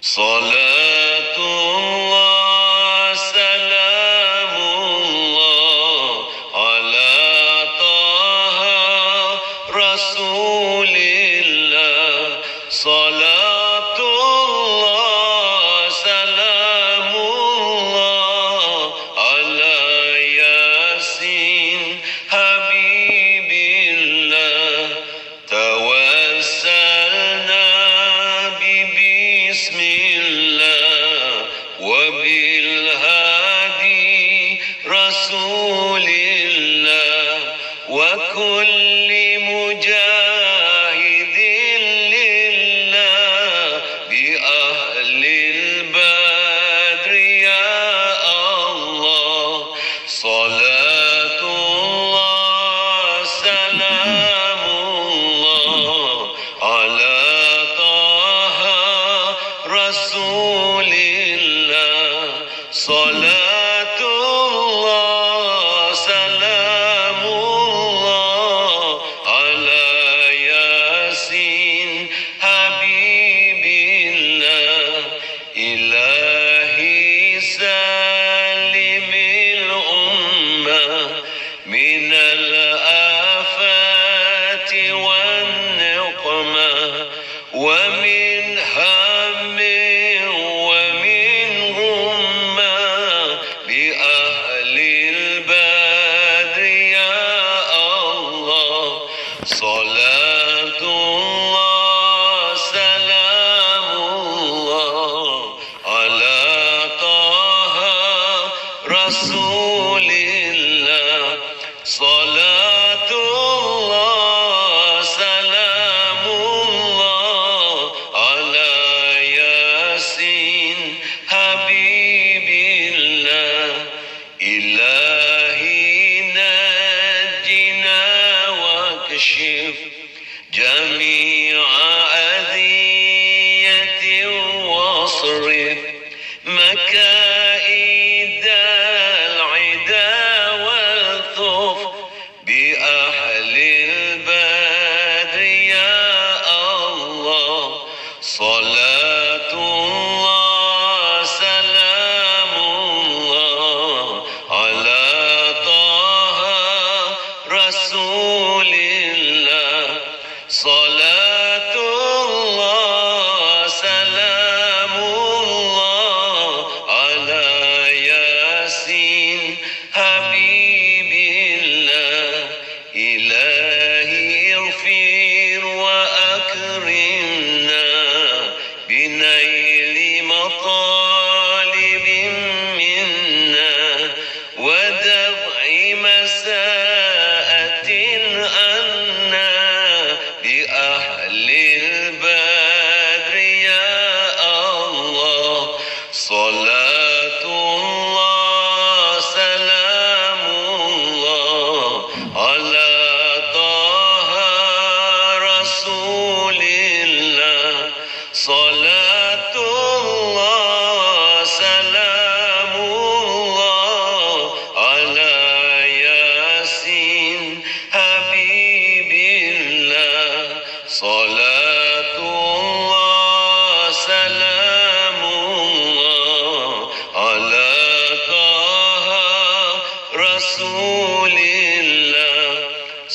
Salatullah salamullah ala taha rasulillah. Salatullah salamullah ala yasin habibillah. Tawassalna bismillah wa bil hadi rasulillah wa kulli mujahidin lillah bi ahlil badri ya Allah. Salatullah salamullah ala rasulillah. Salatullah salamullah ala yasin habibillah. Ilahi salimil ummah minal afati wan niqmah wa min hammin wa min ghummah bi ahlil badri ya Allah. Salatullah salamullah ala taha rasulillah. Salatullah salamullah ala yasin habibillah. Ilahi najina wa kashif jami'a adhiyatin wasrif makaidal ida wal thuf bi ahlil badri ya Allah. Salatullah salamullah ala taha rasulillah. Salatullah salamullah ala yasin habibillah. Ilahi irfir wa akrimna binaili matalibin minna wa daf'i masa'atin anna bi ahlil badri ya Allah. Salatullah salamullah ala taha rasulillah. Salatullah salamullah ala yasin habibillah. Salatullah salamullah ala taha rasulillah.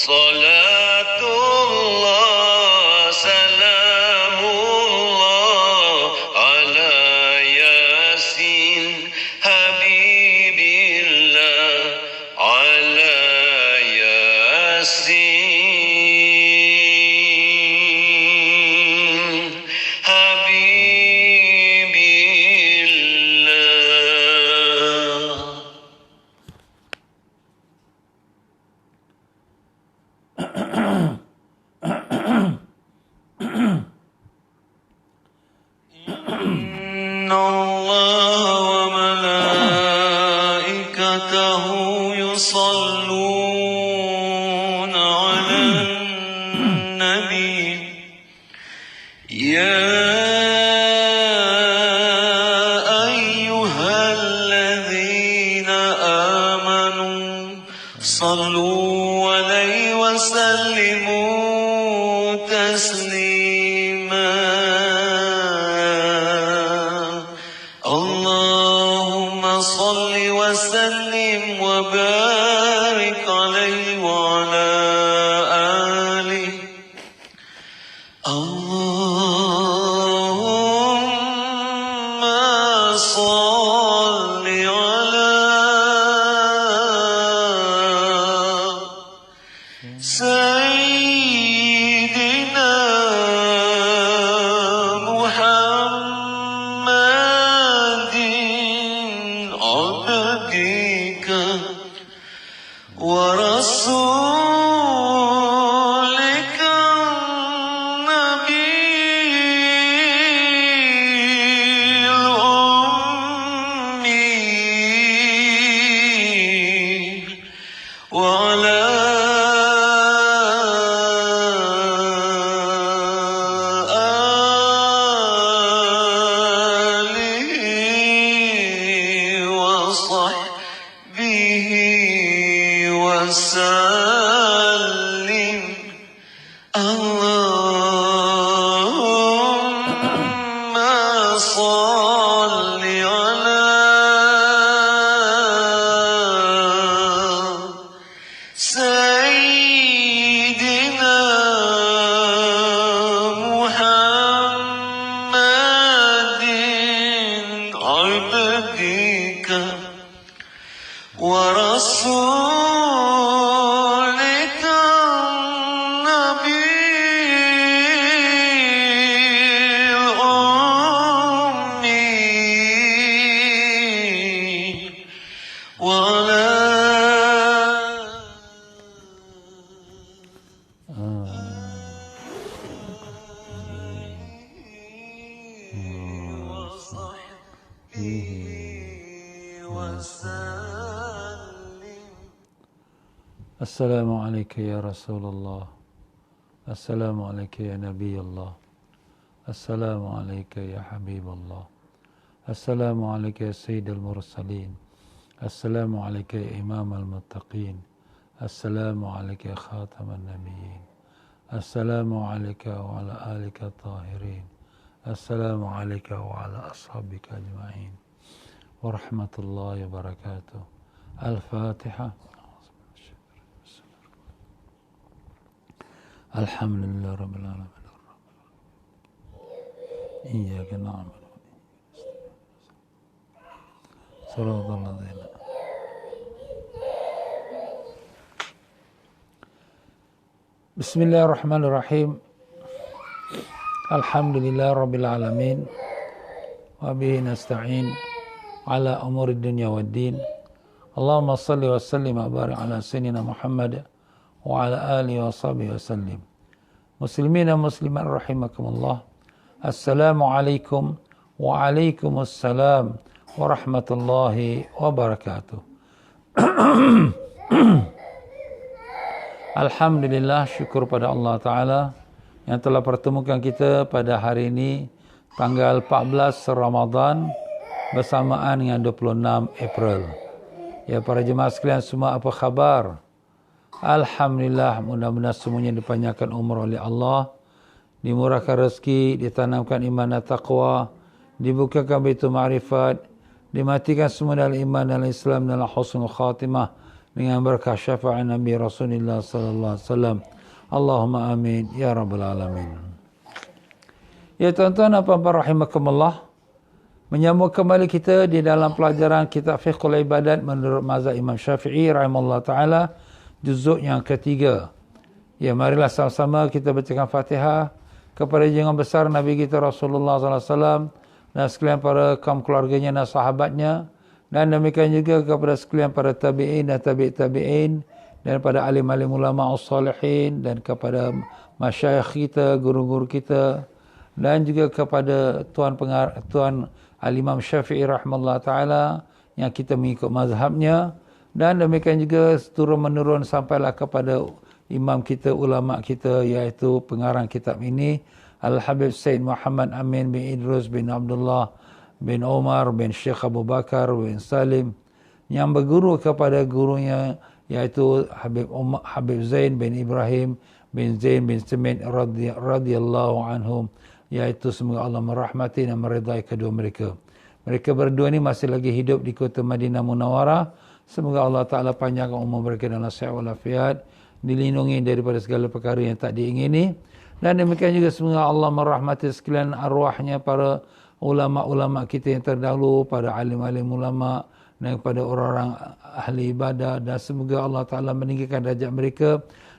Salatullah salamullah ala yasin habibillah. Ala yasin habibillah. Inna Allah wa malaikatahu yusalluna ala nabi. Ya ayyuhalladzina amanu sallu alaihi wa sallimu taslima. صل على سيدنا محمد عبدك ورسولك النبي الأمي وعلى آله وصحبه وسلم اللهم صل على سيدنا محمد عبدك ورسولك النبي الأمي وعلى Assalamu alaikum ya Rasulullah. Assalamu alaikum ya Nabi Allah. Assalamu alaikum ya Habib Allah. Assalamu alaikum ya Sayyidul Mursalin. Assalamu alaikum ya Imam al-Muttaqin. Assalamu alaikum ya Khataman Nabiyyin. Assalamu alaikum wa ala alika tahirin. Assalamu alaikum wa ala ashabika ajma'in. Wa rahmatullahi wa barakatuh. Al-Fatiha. Alhamdulillah Rabbil Alamin. Iyyaka na'budu wa iyyaka nasta'in. Shiratal ladzina. Bismillahirrahmanirrahim. Alhamdulillah Rabbil Alamin. Wa bihi nasta'in ala umuri dunya waddin. Allahumma salli wa sallim wa barik ala sayyidina Muhammad wa ala alihi wa sahbihi wa sallim. Muslimin dan muslimat rahimakumullah. Assalamualaikum wa alaikumussalam warahmatullahi wabarakatuh. Alhamdulillah, syukur pada Allah Ta'ala yang telah pertemukan kita pada hari ini tanggal 14 Ramadan bersamaan dengan 26 April. Ya para jemaah sekalian semua, apa khabar? Alhamdulillah, mudah-mudahan semuanya dipanjangkan umur oleh Allah, dimurahkan rezeki, ditanamkan iman dan taqwa, dibukakan pintu ma'rifat, dimatikan semua dalam iman dan Islam dalam husnul khatimah dengan berkah syafaat Nabi Rasulullah sallallahu alaihi wasallam. Allahumma amin ya rabbal alamin. Ya tuan-tuan dan puan-puan rahimakumullah, menyambung kembali kita di dalam pelajaran kitab Fiqhul Ibadat menurut mazhab Imam Syafi'i rahimahullah taala, juzuk yang ketiga. Ya, marilah sama-sama kita bacakan Fatihah kepada junjungan besar Nabi kita Rasulullah sallallahu alaihi wasallam dan sekalian para kaum keluarganya dan sahabatnya, dan demikian juga kepada sekalian para tabi'in dan tabi'in dan pada alim-alim ulama as-salihin dan kepada masyayikh kita, guru-guru kita, dan juga kepada tuan Al-Imam Syafi'i rahimahullah taala yang kita mengikut mazhabnya, dan demikian juga turun-menurun sampailah kepada imam kita, ulama kita, iaitu pengarang kitab ini Al-Habib Sayyid Muhammad Amin bin Idrus bin Abdullah bin Umar bin Syekh Abu Bakar bin Salim, yang berguru kepada gurunya iaitu Habib Zain bin Ibrahim bin Zain bin Semit radhiyallahu anhum, iaitu semoga Allah merahmati dan meridai kedua mereka. Mereka berdua ni masih lagi hidup di kota Madinah Munawwarah. Semoga Allah Ta'ala panjangkan umur mereka dalam sihat walafiat, dilindungi daripada segala perkara yang tak diingini. Dan demikian juga semoga Allah merahmati sekalian arwahnya para ulama-ulama kita yang terdahulu, pada alim-alim ulama dan kepada orang-orang ahli ibadah, dan semoga Allah Ta'ala meninggikan derajat mereka,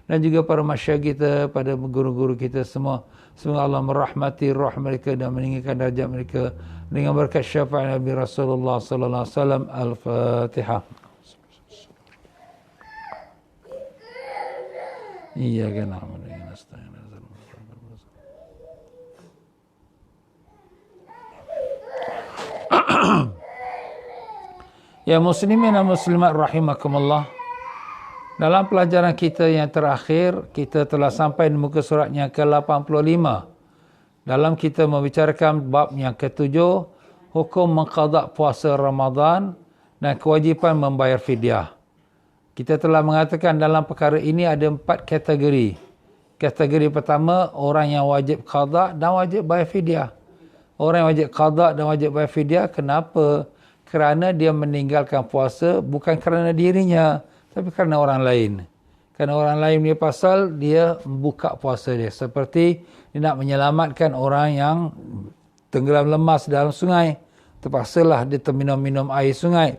dan juga para masyayikh kita, pada guru-guru kita semua. Semoga Allah merahmati roh mereka dan meninggikan derajat mereka dengan berkat syafaat Nabi Rasulullah sallallahu alaihi wasallam. Al-Fatihah. Iyyaka na'budu wa iyyaka nasta'in. Ya muslimin dan muslimat rahimakumullah. Dalam pelajaran kita yang terakhir, kita telah sampai di muka surat yang ke-85. Dalam kita membicarakan bab yang ke-7, hukum mengqada puasa Ramadan dan kewajipan membayar fidyah. Kita telah mengatakan dalam perkara ini ada 4 kategori. Kategori pertama, orang yang wajib qada dan wajib bayar fidyah. Orang yang wajib qada dan wajib bayar fidyah, kenapa? Kerana dia meninggalkan puasa bukan kerana dirinya, tapi kerana orang lain. Kerana orang lain dia pasal dia buka puasa dia. Seperti dia nak menyelamatkan orang yang tenggelam lemas dalam sungai. Terpaksalah dia terminum-minum air sungai.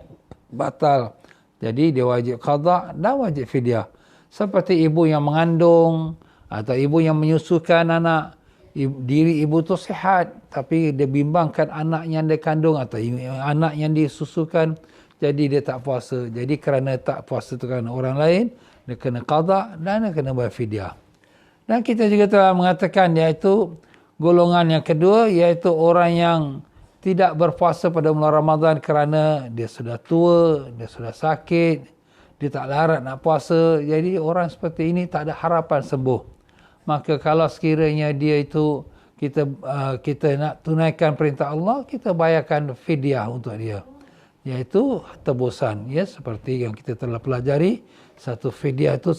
Batal. Jadi dia wajib qada dan wajib fidyah. Seperti ibu yang mengandung atau ibu yang menyusukan anak. Diri ibu tu sihat, tapi dia bimbangkan anak yang dia kandung atau anak yang disusukan, jadi dia tak puasa. Jadi kerana tak puasa tu kerana orang lain, dia kena qada dan dia kena bayar fidyah. Dan kita juga telah mengatakan iaitu golongan yang kedua, iaitu orang yang tidak berpuasa pada bulan Ramadan kerana dia sudah tua, dia sudah sakit, dia tak larat nak puasa. Jadi orang seperti ini tak ada harapan sembuh. Maka kalau sekiranya dia itu kita nak tunaikan perintah Allah, kita bayarkan fidyah untuk dia, iaitu tebusan, ya, seperti yang kita telah pelajari. Satu fidyah itu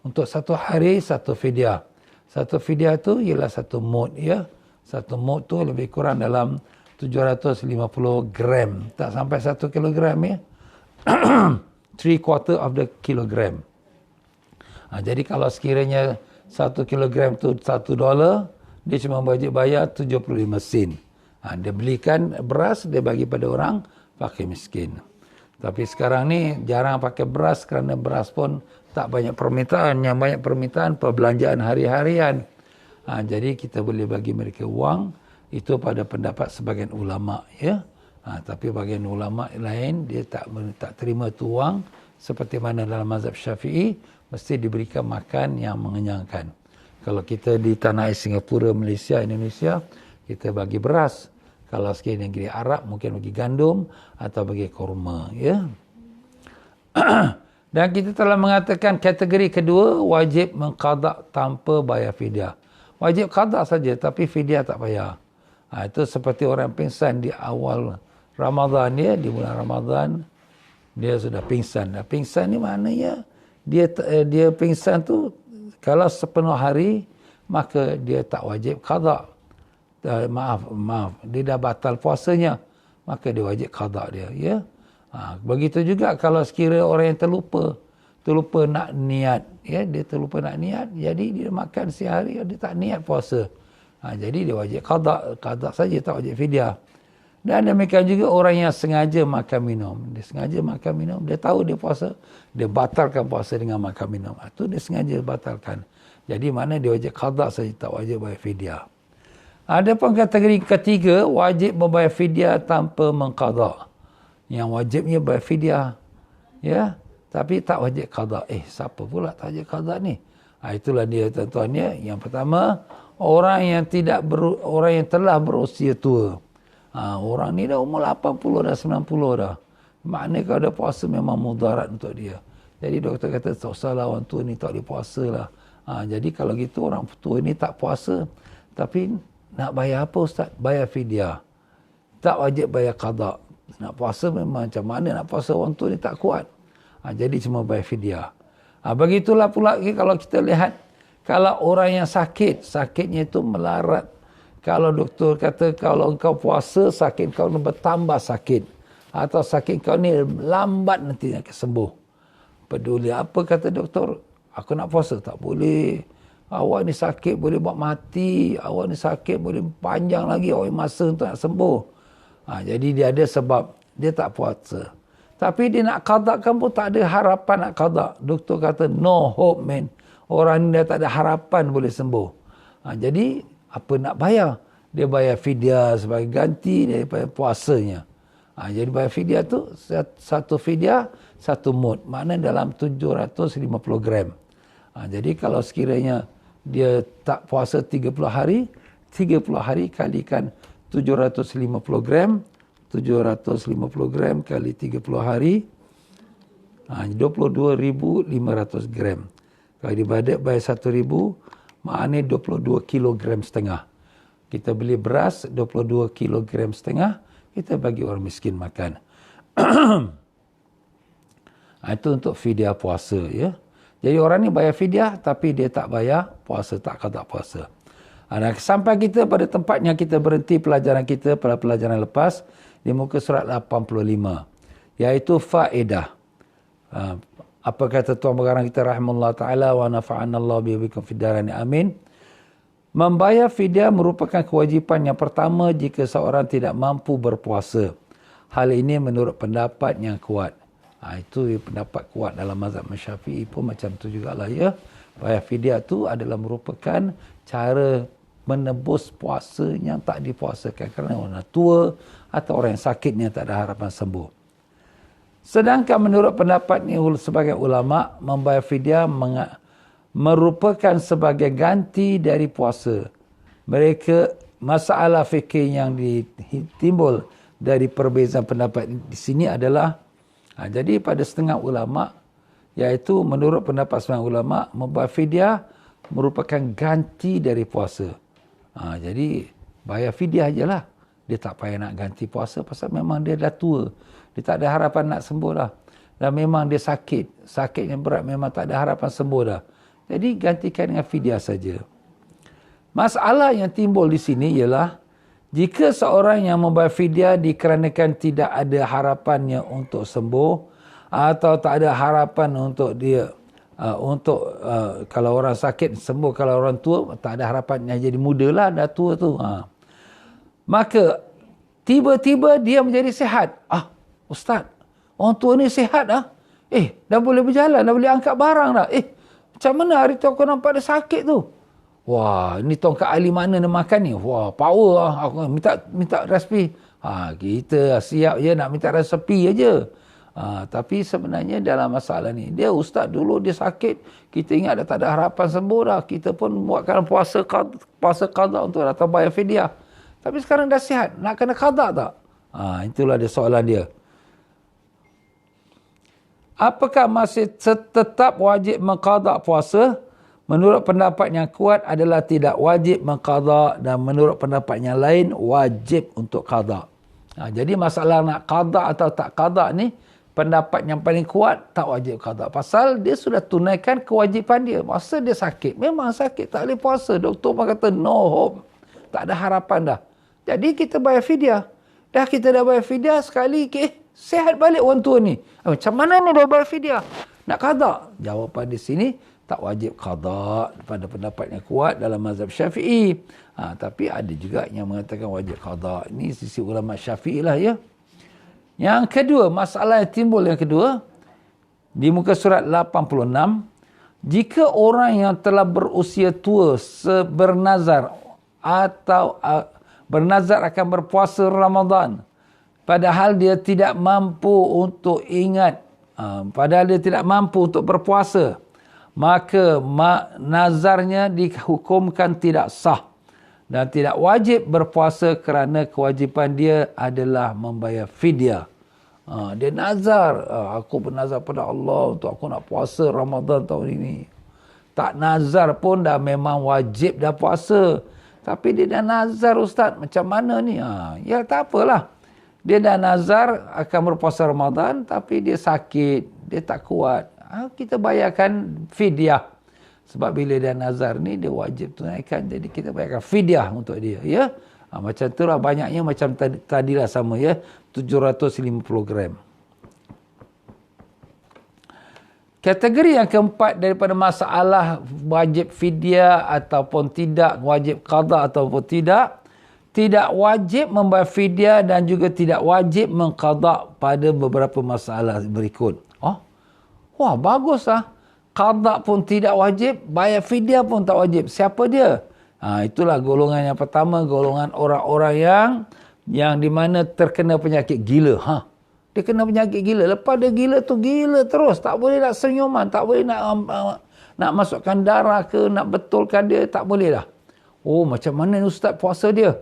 untuk satu hari satu fidyah. Satu fidyah itu ialah satu mud, ya. Satu mud tu lebih kurang dalam 750 gram, tak sampai 1 kilogram, ya. 3/4 of the kilogram. Jadi kalau sekiranya 1 kilogram tu $1, dia cuma wajib bayar 75 sen. Dia belikan beras, dia bagi pada orang fakir miskin. Tapi sekarang ni jarang pakai beras kerana beras pun tak banyak permintaan. Yang banyak permintaan perbelanjaan hari-harian. Jadi kita boleh bagi mereka wang. Itu pada pendapat sebagian ulama, ya. Tapi bagian ulama lain dia tak terima tu wang, seperti mana dalam mazhab Syafi'i mesti diberikan makan yang mengenyangkan. Kalau kita di tanah air Singapura, Malaysia, Indonesia, kita bagi beras. Kalau sekali negeri Arab mungkin bagi gandum atau bagi kurma, ya. Dan kita telah mengatakan kategori kedua, wajib mengqada tanpa bayar fidyah. Wajib qada saja tapi fidyah tak bayar. Itu seperti orang pingsan di awal Ramadan, ya, di bulan Ramadan dia sudah pingsan. Pingsan ni maknanya dia pingsan tu kalau sepenuh hari, maka dia tak wajib qada. Maaf, dia dah batal puasanya, maka dia wajib qada dia, ya. Begitu juga kalau sekiranya orang yang terlupa nak niat, ya, dia terlupa nak niat, jadi dia makan sehari, dia tak niat puasa. Jadi dia wajib qada saja, tak wajib fidyah. Dan demikian juga orang yang sengaja makan minum. Dia sengaja makan minum, dia tahu dia puasa, dia batalkan puasa dengan makan minum. Itu dia sengaja batalkan. Jadi mana dia wajib qada saja, tak wajib bayar fidyah. Ada pun kategori ketiga, wajib membayar fidyah tanpa mengqada. Yang wajibnya bayar fidyah, ya, tapi tak wajib qada. Siapa pula tak wajib qada ni? Itulah dia tuan-tuan, ya. Yang pertama, orang yang telah berusia tua. Orang ni dah umur 80 dah, 90 dah. Maknanya kalau dia puasa memang mudarat untuk dia. Jadi doktor kata, tak usahlah orang tua ni tak boleh puasa lah. Jadi kalau gitu orang tua ni tak puasa. Tapi nak bayar apa Ustaz? Bayar fidyah. Tak wajib bayar qada. Nak puasa memang macam mana nak puasa, orang tua ni tak kuat. Jadi cuma bayar fidyah. Begitulah pula kalau kita lihat, kalau orang yang sakitnya itu melarat. Kalau doktor kata kalau engkau puasa, sakit kau bertambah sakit. Atau sakit kau ni lambat nanti nak sembuh. Peduli apa kata doktor? Aku nak puasa. Tak boleh. awak ni sakit boleh buat mati, awak ni sakit boleh panjang lagi, awak masa untuk nak sembuh. Jadi dia ada sebab dia tak puasa. Tapi dia nak qadakan pun tak ada harapan nak qada. Doktor kata no hope man. Orang ni dah tak ada harapan boleh sembuh. Jadi apa nak bayar? Dia bayar fidyah sebagai ganti daripada puasanya. Jadi bayar fidyah tu satu fidyah satu mud. Maknanya dalam 750 gram. Jadi kalau sekiranya dia tak puasa 30 hari kalikan 750 gram. 750 gram kali 30 hari 22,500 gram. Kalau dibadat by 1,000 maknanya 22 kilogram setengah. Kita beli beras 22 kilogram setengah, kita bagi orang miskin makan. Itu untuk fidyah puasa ya. Jadi orang ni bayar fidyah tapi dia tak bayar puasa, tak qada puasa. Sampai kita pada tempatnya kita berhenti pelajaran kita pada pelajaran lepas di muka surat 85, iaitu faedah. Apa kata Tuan Pengarang kita rahimahullah ta'ala wa nafa'anna Allah bihikum fid darain amin. Membayar fidyah merupakan kewajipan yang pertama jika seorang tidak mampu berpuasa. Hal ini menurut pendapat yang kuat. Itu pendapat kuat dalam mazhab Syafi'i pun macam tu jugalah ya. Bayar fidyah tu adalah merupakan cara menebus puasa yang tak dipuasakan kerana orang tua atau orang yang sakitnya tak ada harapan sembuh. Sedangkan menurut pendapat ni sebagai ulama, membayar fidyah merupakan sebagai ganti dari puasa. Mereka masalah fikir yang timbul dari perbezaan pendapat di sini adalah jadi pada setengah ulama, iaitu menurut pendapat setengah ulama, membayar fidyah merupakan ganti dari puasa. Jadi bayar fidyah ajalah. Dia tak payah nak ganti puasa pasal memang dia dah tua. Dia tak ada harapan nak sembuh dah. Dan memang dia sakit. Sakit yang berat memang tak ada harapan sembuh dah. Jadi gantikan dengan fidyah saja. Masalah yang timbul di sini ialah jika seorang yang membayar fidyah dikarenakan tidak ada harapannya untuk sembuh atau tak ada harapan untuk dia kalau orang sakit sembuh, kalau orang tua tak ada harapannya jadi muda lah, dah tua tu. Maka tiba-tiba dia menjadi sihat. Ustaz, orang tua ni sihat dah. Dah boleh berjalan, dah boleh angkat barang dah. Macam mana hari tu aku nampak dia sakit tu? Wah, ni tongkat ahli mana dia makan ni? Wah, power lah. Aku minta resepi. Kita siap je nak minta resepi aja. Tapi sebenarnya dalam masalah ni, dia ustaz dulu dia sakit, kita ingat dah tak ada harapan sembuh dah. Kita pun buatkan puasa qada untuk datang bayar fidyah. Tapi sekarang dah sihat, nak kena qada tak? Itulah dia soalan dia. Apakah masih tetap wajib mengqada puasa? Menurut pendapat yang kuat adalah tidak wajib mengqada, dan menurut pendapat yang lain wajib untuk qada. Jadi masalah nak qada atau tak qada ni, pendapat yang paling kuat tak wajib qada. Pasal dia sudah tunaikan kewajipan dia. Masa dia sakit, memang sakit, tak boleh puasa. Doktor pun kata no hope. Tak ada harapan dah. Jadi kita bayar fidyah. Dah kita dah bayar fidyah sekali, sihat balik orang tua ni. Macam mana ni dah bayar fidyah? Nak qada? Jawapan di sini, tak wajib qada pada pendapat yang kuat dalam mazhab Syafi'i. Tapi ada juga yang mengatakan wajib qada. Ini sisi ulama Syafi'i lah ya. Yang kedua, masalah yang timbul yang kedua, di muka surat 86, jika orang yang telah berusia tua bernazar atau bernazar akan berpuasa Ramadan, padahal dia tidak mampu untuk padahal dia tidak mampu untuk berpuasa, maka nazarnya dihukumkan tidak sah dan tidak wajib berpuasa kerana kewajipan dia adalah membayar fidyah. Dia nazar, aku bernazar pada Allah untuk aku nak puasa Ramadan tahun ini. Tak nazar pun dah memang wajib dah puasa. Tapi dia dah nazar, ustaz, macam mana ni? Ya tak apalah. Dia dah nazar akan berpuasa Ramadan tapi dia sakit, dia tak kuat. Kita bayarkan fidyah. Sebab bila dia nazar ni, dia wajib tunaikan. Jadi kita bayarkan fidyah untuk dia. Ya? Macam tu lah, banyaknya macam tadilah sama ya. 750 gram. Kategori yang keempat daripada masalah wajib fidyah ataupun tidak, wajib qada ataupun tidak wajib membayar fidyah dan juga tidak wajib mengqada pada beberapa masalah berikut. Oh, wah baguslah. Qada pun tidak wajib, bayar fidyah pun tak wajib. Siapa dia? Itulah golongan yang pertama, golongan orang-orang yang di mana terkena penyakit gila. Dia kena penyakit gila. Lepas dia gila tu gila terus. Tak boleh nak senyuman. Tak boleh nak masukkan darah ke, nak betulkan dia. Tak boleh dah. Oh, macam mana ni ustaz puasa dia?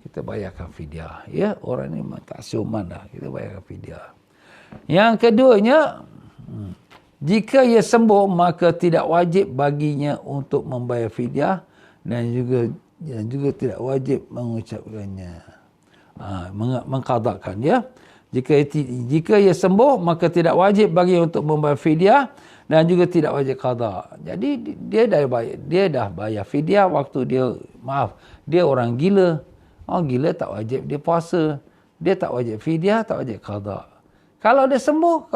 Kita bayarkan fidyah. Ya, orang ni tak siuman dah. Kita bayarkan fidyah. Yang keduanya, jika ia sembuh, maka tidak wajib baginya untuk membayar fidyah dan juga tidak wajib mengucapkannya. Mengqadakan, ya. Jika ia sembuh, maka tidak wajib bagi untuk membayar fidyah dan juga tidak wajib qada. Jadi dia dah bayar fidyah waktu dia orang gila. Orang gila tak wajib dia puasa. Dia tak wajib fidyah, tak wajib qada. Kalau dia sembuh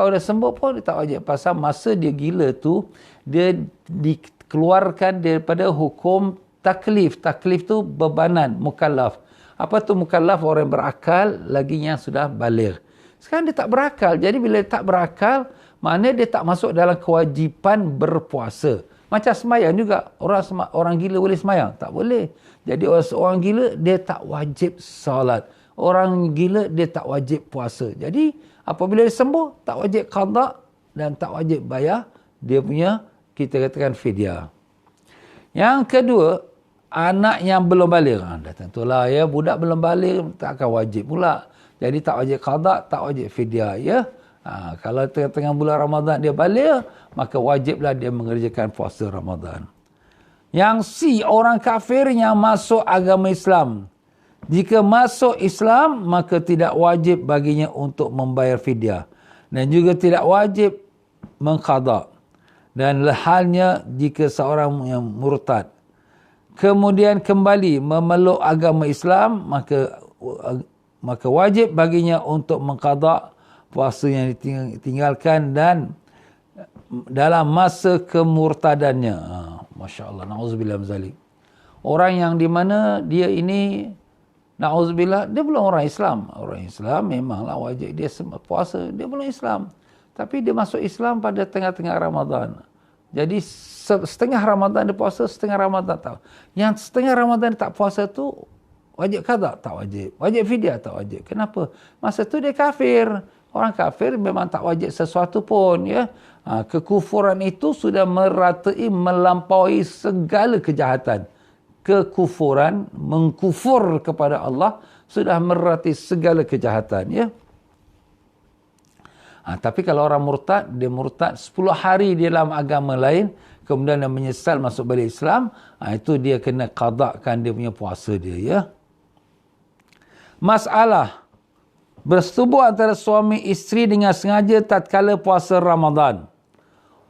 pun dia tak wajib, pasal masa dia gila tu dia dikeluarkan daripada hukum taklif. Taklif tu bebanan, mukallaf. Apa tu mukallaf? Orang berakal lagi yang sudah baligh. Sekarang dia tak berakal. Jadi bila dia tak berakal, maknanya dia tak masuk dalam kewajipan berpuasa. Macam semayang juga. Orang gila boleh semayang? Tak boleh. Jadi orang gila, dia tak wajib solat. Orang gila, dia tak wajib puasa. Jadi apabila dia sembuh, tak wajib qada dan tak wajib bayar dia punya, kita katakan fidyah. Yang kedua, anak yang belum baligh. Dah tentulah ya, budak belum baligh tak akan wajib pula. Jadi tak wajib qada, tak wajib fidyah, ya. Kalau tengah-tengah bulan Ramadan dia baligh, maka wajiblah dia mengerjakan puasa Ramadan. Yang C, orang kafir yang masuk agama Islam. Jika masuk Islam, maka tidak wajib baginya untuk membayar fidyah dan juga tidak wajib mengqada. Dan halnya jika seorang yang murtad kemudian kembali memeluk agama Islam, maka wajib baginya untuk mengqada puasa yang ditinggalkan dan dalam masa kemurtadannya. Masya Allah, na'udzubillah min zalik. Orang yang di mana dia ini, na'udzubillah, dia belum orang Islam. Orang Islam memanglah wajib dia puasa, dia belum Islam. Tapi dia masuk Islam pada tengah-tengah Ramadan. Jadi setengah Ramadan dia puasa, setengah Ramadan tak. Yang setengah Ramadan dia tak puasa tu wajib qada? Tak wajib. Wajib fidyah? Tak wajib. Kenapa? Masa tu dia kafir. Orang kafir memang tak wajib sesuatu pun, ya. Kekufuran itu sudah meratai, melampaui segala kejahatan. Kekufuran, mengkufur kepada Allah sudah meratai segala kejahatan, ya. Tapi kalau orang murtad, dia murtad 10 hari di dalam agama lain, kemudian dia menyesal masuk balik Islam, itu dia kena qadakan dia punya puasa dia, ya. Masalah bersetubuh antara suami isteri dengan sengaja tatkala puasa Ramadan.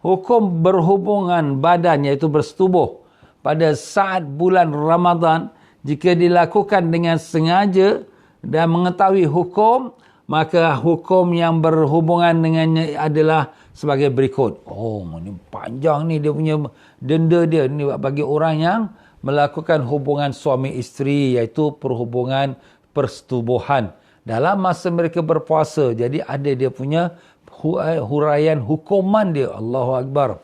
Hukum berhubungan badan, iaitu bersetubuh pada saat bulan Ramadan, jika dilakukan dengan sengaja dan mengetahui hukum, maka hukum yang berhubungan dengannya adalah sebagai berikut. Oh, ini panjang ni dia punya denda dia. Ini bagi orang yang melakukan hubungan suami isteri, iaitu perhubungan persetubuhan dalam masa mereka berpuasa. Jadi ada dia punya huraian hukuman dia. Allahu Akbar.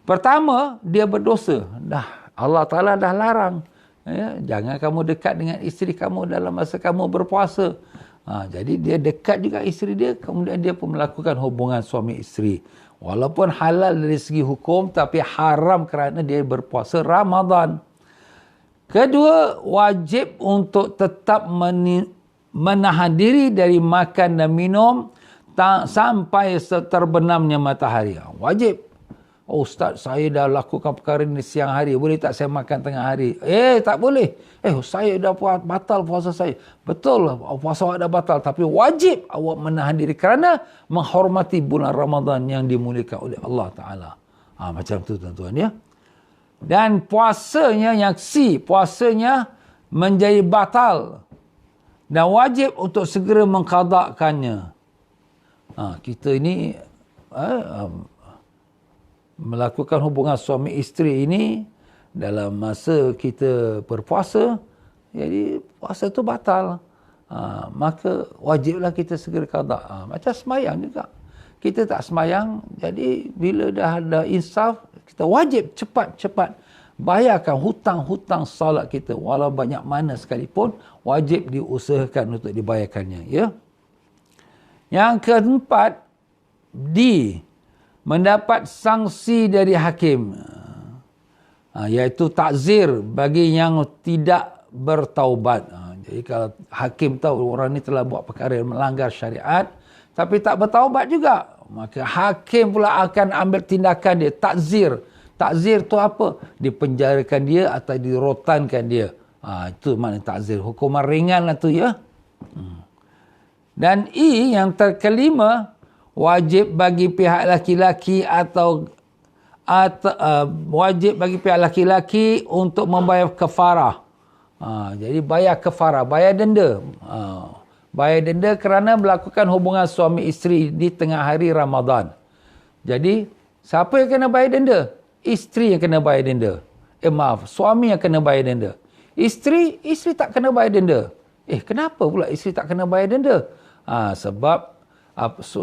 Pertama, dia berdosa. Allah Ta'ala dah larang. Ya, jangan kamu dekat dengan isteri kamu dalam masa kamu berpuasa. Jadi dia dekat juga isteri dia, kemudian dia pun melakukan hubungan suami isteri. Walaupun halal dari segi hukum, tapi haram kerana dia berpuasa Ramadan. Kedua, wajib untuk tetap menahan diri dari makan dan minum sampai terbenamnya matahari. Wajib. Oh Ustaz, saya dah lakukan perkara ini siang hari, boleh tak saya makan tengah hari? Tak boleh. Saya dah batal puasa saya. Betul, puasa awak dah batal, tapi wajib awak menahan diri kerana menghormati bulan Ramadan yang dimuliakan oleh Allah Ta'ala. Macam tu tuan-tuan, ya. Dan puasanya yang puasanya menjadi batal dan wajib untuk segera mengqadakannya. Kita ini melakukan hubungan suami isteri ini dalam masa kita berpuasa, jadi puasa itu batal. Maka wajiblah kita segera qada. Macam semayang juga. Kita tak semayang, jadi bila dah ada insaf, kita wajib cepat-cepat bayarkan hutang-hutang salat kita. Walau banyak mana sekalipun, wajib diusahakan untuk dibayarkannya. Ya. Yang keempat, mendapat sanksi dari hakim. Iaitu takzir bagi yang tidak bertaubat. Jadi kalau hakim tahu orang ni telah buat perkara yang melanggar syariat, tapi tak bertaubat juga, maka hakim pula akan ambil tindakan dia, takzir. Takzir tu apa? Dipenjarakan dia atau dirotankan dia. Itu makna takzir. Hukuman ringan lah tu ya. Dan yang kelima, wajib bagi pihak laki-laki atau wajib bagi pihak laki-laki untuk membayar kafarah. Jadi bayar kafarah, bayar denda. Bayar denda kerana melakukan hubungan suami isteri di tengah hari Ramadan. Jadi, siapa yang kena bayar denda? Isteri yang kena bayar denda. Suami yang kena bayar denda. Isteri tak kena bayar denda. Kenapa pula isteri tak kena bayar denda? Sebab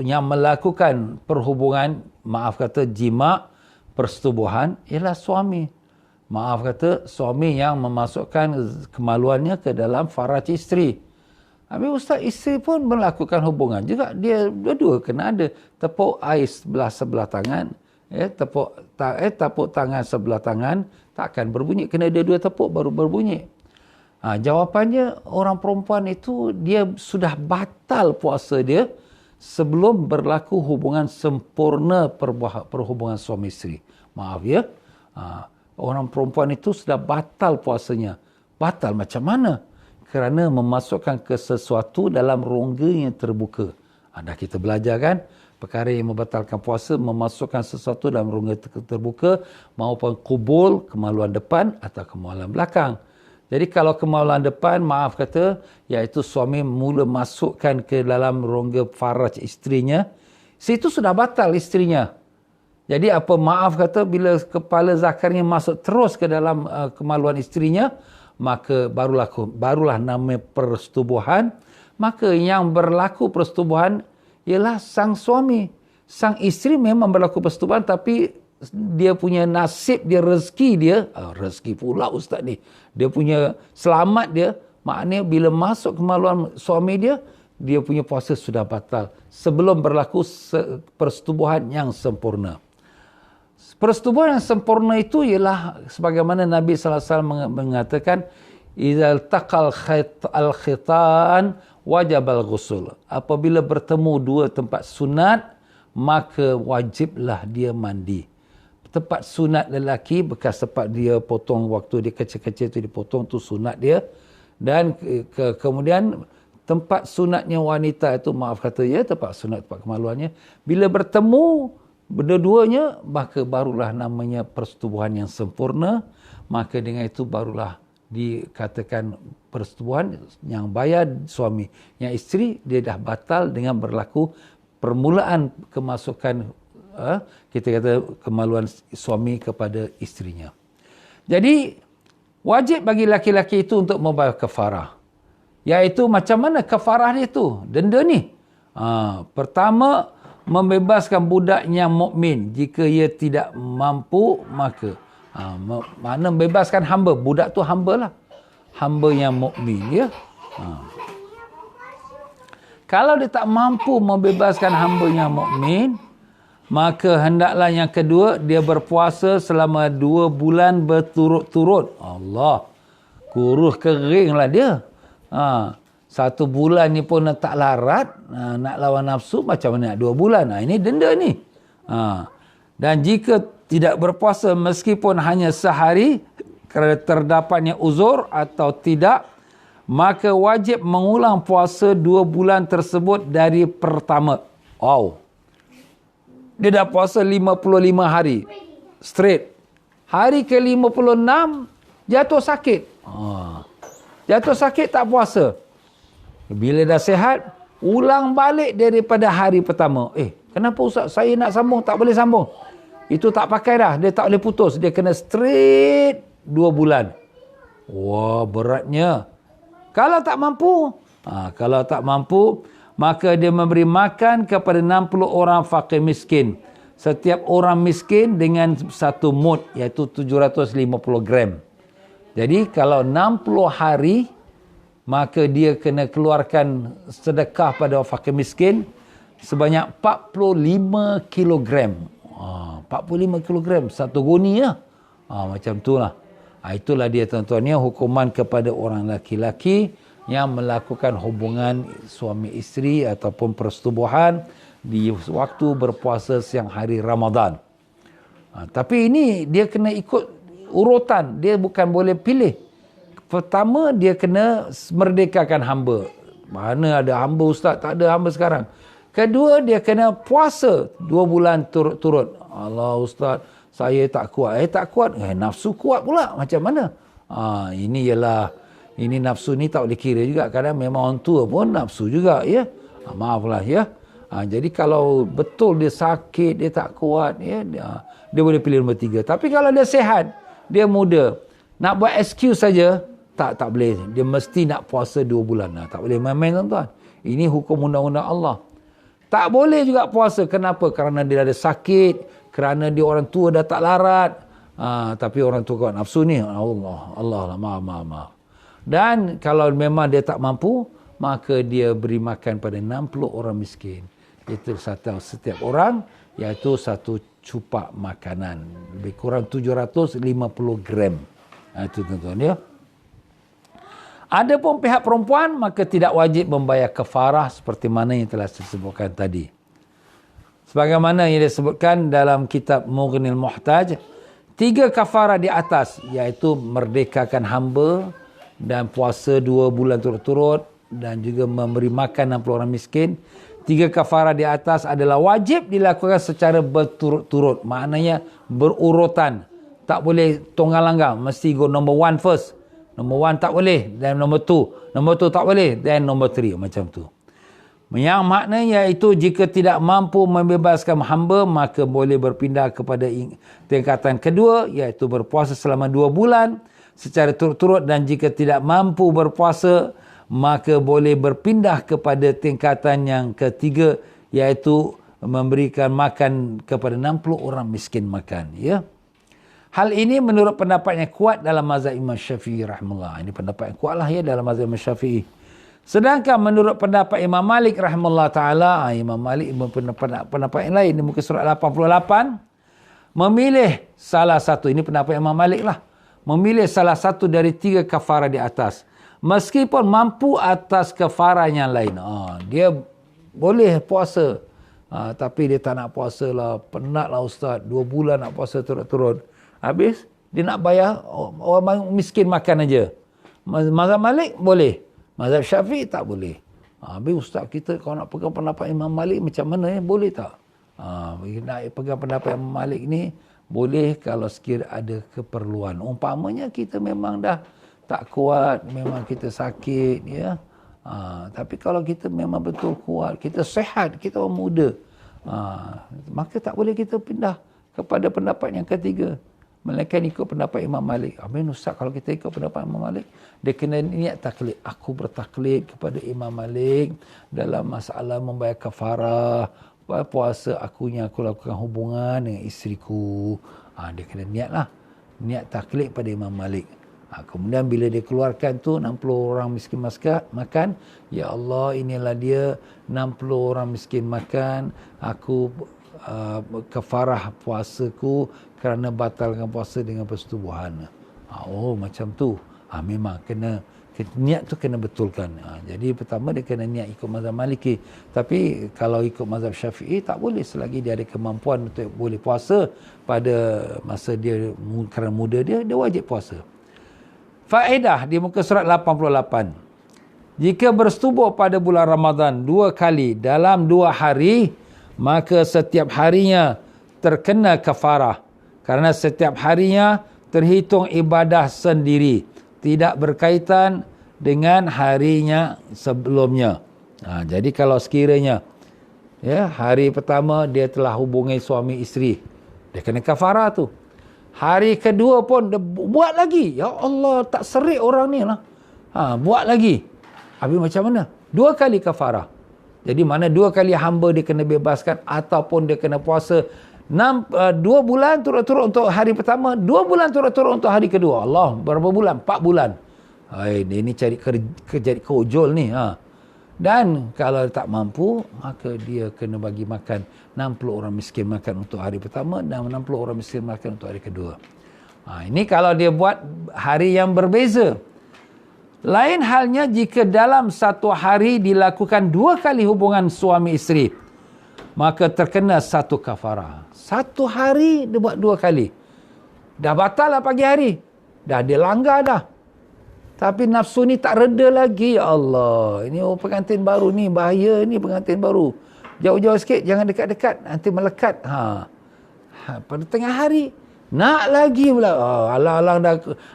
yang melakukan perhubungan, maaf kata jima', persetubuhan, ialah suami. Maaf kata, suami yang memasukkan kemaluannya ke dalam faraj isteri. Habis ustaz, isteri pun melakukan hubungan juga. Dia dua-dua kena ada. Tepuk air sebelah tangan. Tepuk tangan sebelah tangan. Takkan berbunyi. Kena ada dua tepuk baru berbunyi. Jawapannya, orang perempuan itu, dia sudah batal puasa dia sebelum berlaku hubungan sempurna perhubungan suami isteri. Maaf ya. Orang perempuan itu sudah batal puasanya. Batal macam mana? Kerana memasukkan ke sesuatu dalam rongga yang terbuka. Dah kita belajar kan? Perkara yang membatalkan puasa, memasukkan sesuatu dalam rongga terbuka, maupun kubul, kemaluan depan atau kemaluan belakang. Jadi kalau kemaluan depan, maaf kata, iaitu suami mula masukkan ke dalam rongga faraj isterinya, situ sudah batal isterinya. Jadi apa maaf kata, bila kepala zakarnya masuk terus ke dalam kemaluan isterinya, maka barulah nama persetubuhan. Maka yang berlaku persetubuhan ialah sang suami. Sang isteri memang berlaku persetubuhan, tapi dia punya nasib dia, rezeki dia, rezeki pula ustaz ni, dia punya selamat dia, maknanya bila masuk kemaluan suami dia, dia punya puasa sudah batal sebelum berlaku persetubuhan yang sempurna. Persetubuhan yang sempurna itu ialah sebagaimana Nabi SAW mengatakan, "Idzal taqal al-khitan wajib al-ghusl." Apabila bertemu dua tempat sunat, maka wajiblah dia mandi. Tempat sunat lelaki, bekas tempat dia potong waktu dia kecil-kecil tu dipotong, tu sunat dia. Dan kemudian tempat sunatnya wanita itu, maaf kata ya, tempat sunat, tempat kemaluannya, bila bertemu berdua-duanya, maka barulah namanya persetubuhan yang sempurna. Maka dengan itu barulah dikatakan persetubuhan yang bayar suami. Yang isteri, dia dah batal dengan berlaku permulaan kemasukan, kita kata kemaluan suami kepada isterinya. Jadi, wajib bagi laki-laki itu untuk membayar kafarah. Iaitu macam mana kafarah dia tu? Denda ni. Pertama, membebaskan budak yang mukmin. Jika ia tidak mampu, maka mana membebaskan hamba. Budak tu hamba lah. Hamba yang mukmin ya. Kalau dia tak mampu membebaskan hamba yang mukmin, maka hendaklah yang kedua, dia berpuasa selama 2 bulan berturut-turut. Allah, kurus kering lah dia. 1 bulan ni pun tak larat, nak lawan nafsu, macam mana nak 2 bulan? Ini denda ni. Dan jika tidak berpuasa meskipun hanya sehari, kerana terdapatnya uzur atau tidak, maka wajib mengulang puasa 2 bulan tersebut dari pertama. Wow. Dia dah puasa 55 hari. Straight. Hari ke-56, jatuh sakit. Jatuh sakit tak puasa. Bila dah sihat, ulang balik daripada hari pertama. Kenapa ustaz? Saya nak sambung, tak boleh sambung. itu tak pakai dah. Dia tak boleh putus. Dia kena straight 2 bulan. Wah, beratnya. Kalau tak mampu, maka dia memberi makan kepada 60 orang fakir miskin. Setiap orang miskin dengan satu mud, iaitu 750 gram. Jadi kalau 60 hari, maka dia kena keluarkan sedekah pada orang fakir miskin sebanyak 45 kilogram. 45 kilogram, satu guni lah. Macam tu lah. Itulah dia tuan-tuan, hukuman kepada orang lelaki yang melakukan hubungan suami isteri ataupun persetubuhan di waktu berpuasa siang hari Ramadan. Tapi ini dia kena ikut urutan. Dia bukan boleh pilih. Pertama, dia kena merdekakan hamba. Mana ada hamba ustaz? Tak ada hamba sekarang. Kedua, dia kena puasa 2 bulan turut-turut. Allah ustaz, saya tak kuat. Tak kuat. Nafsu kuat pula. Macam mana? Ini nafsu ni tak boleh kira juga. Kadang memang orang tua pun nafsu juga. Ya. Maaflah ya. Jadi kalau betul dia sakit, dia tak kuat, ya, dia boleh pilih nombor 3. Tapi kalau dia sihat, dia muda, nak buat excuse saja, tak boleh. Dia mesti nak puasa 2 bulan. Tak boleh main-main tuan-tuan. Ini hukum undang-undang Allah. Tak boleh juga puasa. Kenapa? Kerana dia ada sakit, kerana dia orang tua dah tak larat. Tapi orang tua kuat nafsu ni, Allah maaf. Dan kalau memang dia tak mampu, maka dia beri makan pada 60 orang miskin. Itu setiap orang, iaitu satu cupak makanan. Lebih kurang 750 gram. Itu tuan-tuan ya. Adapun pihak perempuan, maka tidak wajib membayar kafarah seperti mana yang telah disebutkan tadi. Sebagaimana yang disebutkan dalam kitab Mughnil Muhtaj, 3 kafarah di atas, iaitu merdekakan hamba dan puasa 2 bulan turut-turut dan juga memberi makan 60 orang miskin. 3 kafarah di atas adalah wajib dilakukan secara berturut-turut. Maknanya berurutan. Tak boleh tonggal-langgang. Mesti go number 1 first. Number 1 tak boleh. Dan number 2. Number 2 tak boleh. Dan number 3. Macam tu. Yang maknanya iaitu jika tidak mampu membebaskan hamba, maka boleh berpindah kepada tingkatan kedua, iaitu berpuasa selama 2 bulan secara turut-turut, dan jika tidak mampu berpuasa, maka boleh berpindah kepada tingkatan yang ketiga, iaitu memberikan makan kepada 60 orang miskin makan. Ya. Hal ini menurut pendapat yang kuat dalam mazhab Imam Syafi'i rahimahullah. Ini pendapat yang kuatlah ya dalam mazhab Imam Syafi'i. Sedangkan menurut pendapat Imam Malik rahimahullah ta'ala, Imam Malik pendapat yang lain, di muka surat 88, memilih salah satu, ini pendapat Imam Malik lah, memilih salah satu dari 3 kafarah di atas. Meskipun mampu atas kafarah yang lain. Dia boleh puasa. Tapi dia tak nak puasa lah. Penat lah ustaz. 2 bulan nak puasa turut-turut. Habis, dia nak bayar orang miskin makan aja. Mazhab Malik boleh. Mazhab Syafi'i tak boleh. Habis ustaz kita kalau nak pegang pendapat Imam Malik macam mana ya? Boleh tak? Nak pegang pendapat Imam Malik ni boleh kalau sekiranya ada keperluan. Umpamanya kita memang dah tak kuat, memang kita sakit, ya. Tapi kalau kita memang betul kuat, kita sihat, kita orang muda, maka tak boleh kita pindah kepada pendapat yang ketiga. Melainkan ikut pendapat Imam Malik. Amin ustaz, kalau kita ikut pendapat Imam Malik, dia kena niat taklid. Aku bertaklid kepada Imam Malik dalam masalah membayar kafarah, puasa aku lakukan hubungan dengan isteriku. Dia kena niatlah. Niat taklid pada Imam Malik. Kemudian bila dia keluarkan tu 60 orang miskin makan, ya Allah inilah dia 60 orang miskin makan, aku kafarah puasaku kerana batalkan puasa dengan persetubuhan. Macam tu. Memang kena niat tu kena betulkan. Jadi pertama dia kena niat ikut mazhab Maliki. Tapi kalau ikut mazhab Syafi'i tak boleh selagi dia ada kemampuan untuk boleh puasa pada masa dia kerana muda dia wajib puasa. Faedah di muka surat 88. Jika bersetubuh pada bulan Ramadan 2 kali dalam 2 hari, maka setiap harinya terkena kafarah. Kerana setiap harinya terhitung ibadah sendiri. Tidak berkaitan dengan harinya sebelumnya. Jadi kalau sekiranya hari pertama dia telah hubungi suami isteri Dia kena kafarah tu. Hari kedua pun dia buat lagi. Ya Allah, tak serik orang ni lah. Buat lagi. Habis macam mana? 2 kali kafarah. Jadi mana 2 kali hamba dia kena bebaskan ataupun dia kena puasa 2 bulan turut-turut untuk hari pertama, 2 bulan turut-turut untuk hari kedua. Allah, berapa bulan? 4 bulan. Ini cari jadi keujul ni. Dan kalau tak mampu, maka dia kena bagi makan 60 orang miskin makan untuk hari pertama dan 60 orang miskin makan untuk hari kedua. Ini kalau dia buat hari yang berbeza. Lain halnya jika dalam satu hari dilakukan 2 kali hubungan suami isteri, maka terkena 1 kafarah. Satu hari dia buat 2 kali. Dah batal lah pagi hari. Dah dia langgar dah. Tapi nafsu ni tak reda lagi. Ya Allah, ini pengantin baru ni, bahaya ni pengantin baru. Jauh-jauh sikit, jangan dekat-dekat, nanti melekat. Pada tengah hari, nak lagi pula. Alang-alang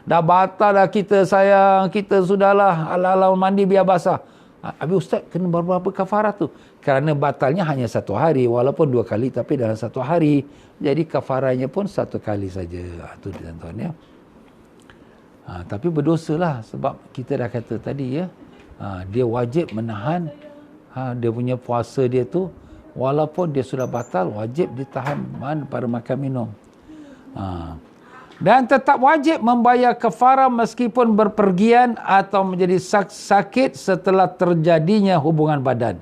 dah batal dah kita sayang, kita sudahlah, alang-alang mandi biar basah. Habis ustaz kena berapa kafarah tu? Kerana batalnya hanya 1 hari, walaupun 2 kali tapi dalam 1 hari. Jadi kafarahnya pun 1 kali saja. Itu tuan-tuan ya. Tapi berdosalah sebab kita dah kata tadi ya, dia wajib menahan dia punya puasa dia tu, walaupun dia sudah batal, wajib ditahan pada makan minum. Dan tetap wajib membayar kafarah meskipun berpergian atau menjadi sakit setelah terjadinya hubungan badan.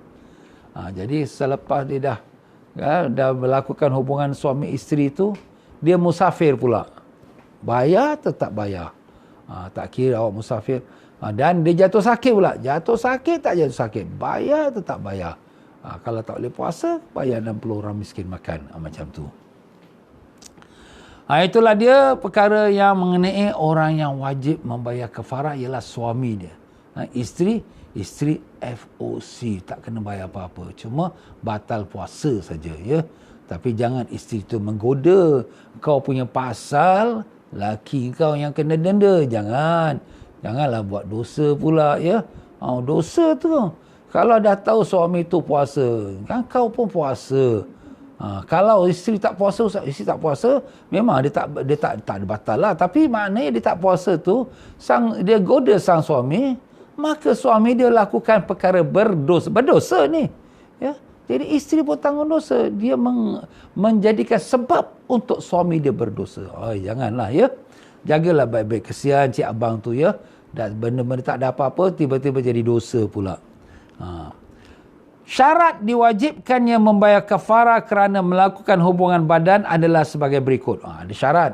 Jadi selepas dia dah melakukan hubungan suami isteri tu, dia musafir pula, bayar tetap bayar. Tak kira awak musafir. Dan dia jatuh sakit pula. Jatuh sakit tak jatuh sakit, bayar tetap bayar. Kalau tak boleh puasa, bayar 60 orang miskin makan. Macam tu. Itulah dia perkara yang mengenai orang yang wajib membayar kafarah ialah suami dia. Isteri FOC, tak kena bayar apa-apa. Cuma batal puasa saja ya. Tapi jangan isteri tu menggoda. Kau punya pasal, laki kau yang kena denda. Janganlah buat dosa pula ya. Dosa tu, kalau dah tahu suami tu puasa, kan kau pun puasa. Kalau isteri tak puasa, isteri tak puasa, memang dia tak ada batal lah. Tapi maknanya dia tak puasa tu, dia goda sang suami, maka suami dia lakukan perkara berdosa ni ya. Jadi isteri pun tanggung dosa. Dia menjadikan sebab untuk suami dia berdosa. Janganlah ya. Jagalah baik-baik. Kesian cik abang tu ya. Dan benda-benda tak ada apa-apa, tiba-tiba jadi dosa pula. Syarat diwajibkannya membayar kafarah kerana melakukan hubungan badan adalah sebagai berikut. Ada syarat.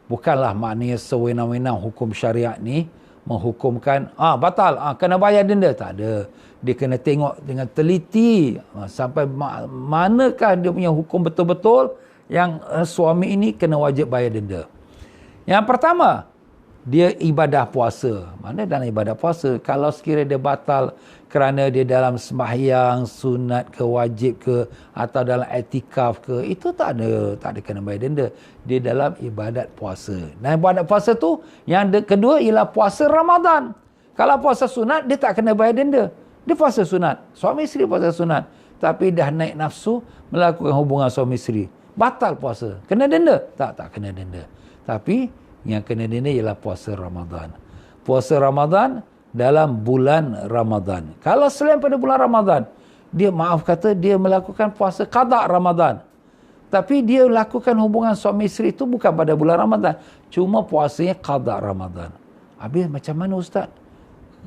Bukanlah maknanya sewenang-wenang hukum syariat ni menghukumkan batal, kena bayar denda. Tak ada. Dia kena tengok dengan teliti sampai manakah dia punya hukum betul-betul yang suami ini kena wajib bayar denda. Yang pertama, dia ibadah puasa. Mana dalam ibadah puasa, kalau sekiranya dia batal kerana dia dalam sembahyang sunat ke wajib ke atau dalam i'tikaf ke, itu tak ada kena bayar denda. Dia dalam ibadat puasa. Dan ibadat puasa tu yang kedua ialah puasa Ramadan. Kalau puasa sunat dia tak kena bayar denda. Dia puasa sunat, suami isteri puasa sunat, tapi dah naik nafsu melakukan hubungan suami isteri, batal puasa, kena denda? Tak kena denda. Tapi yang kena denda ialah puasa Ramadan. Puasa Ramadan dalam bulan Ramadan. Kalau selain pada bulan Ramadan, dia dia melakukan puasa qada Ramadan, tapi dia lakukan hubungan suami isteri itu bukan pada bulan Ramadan, cuma puasanya qada Ramadan. Habis macam mana ustaz?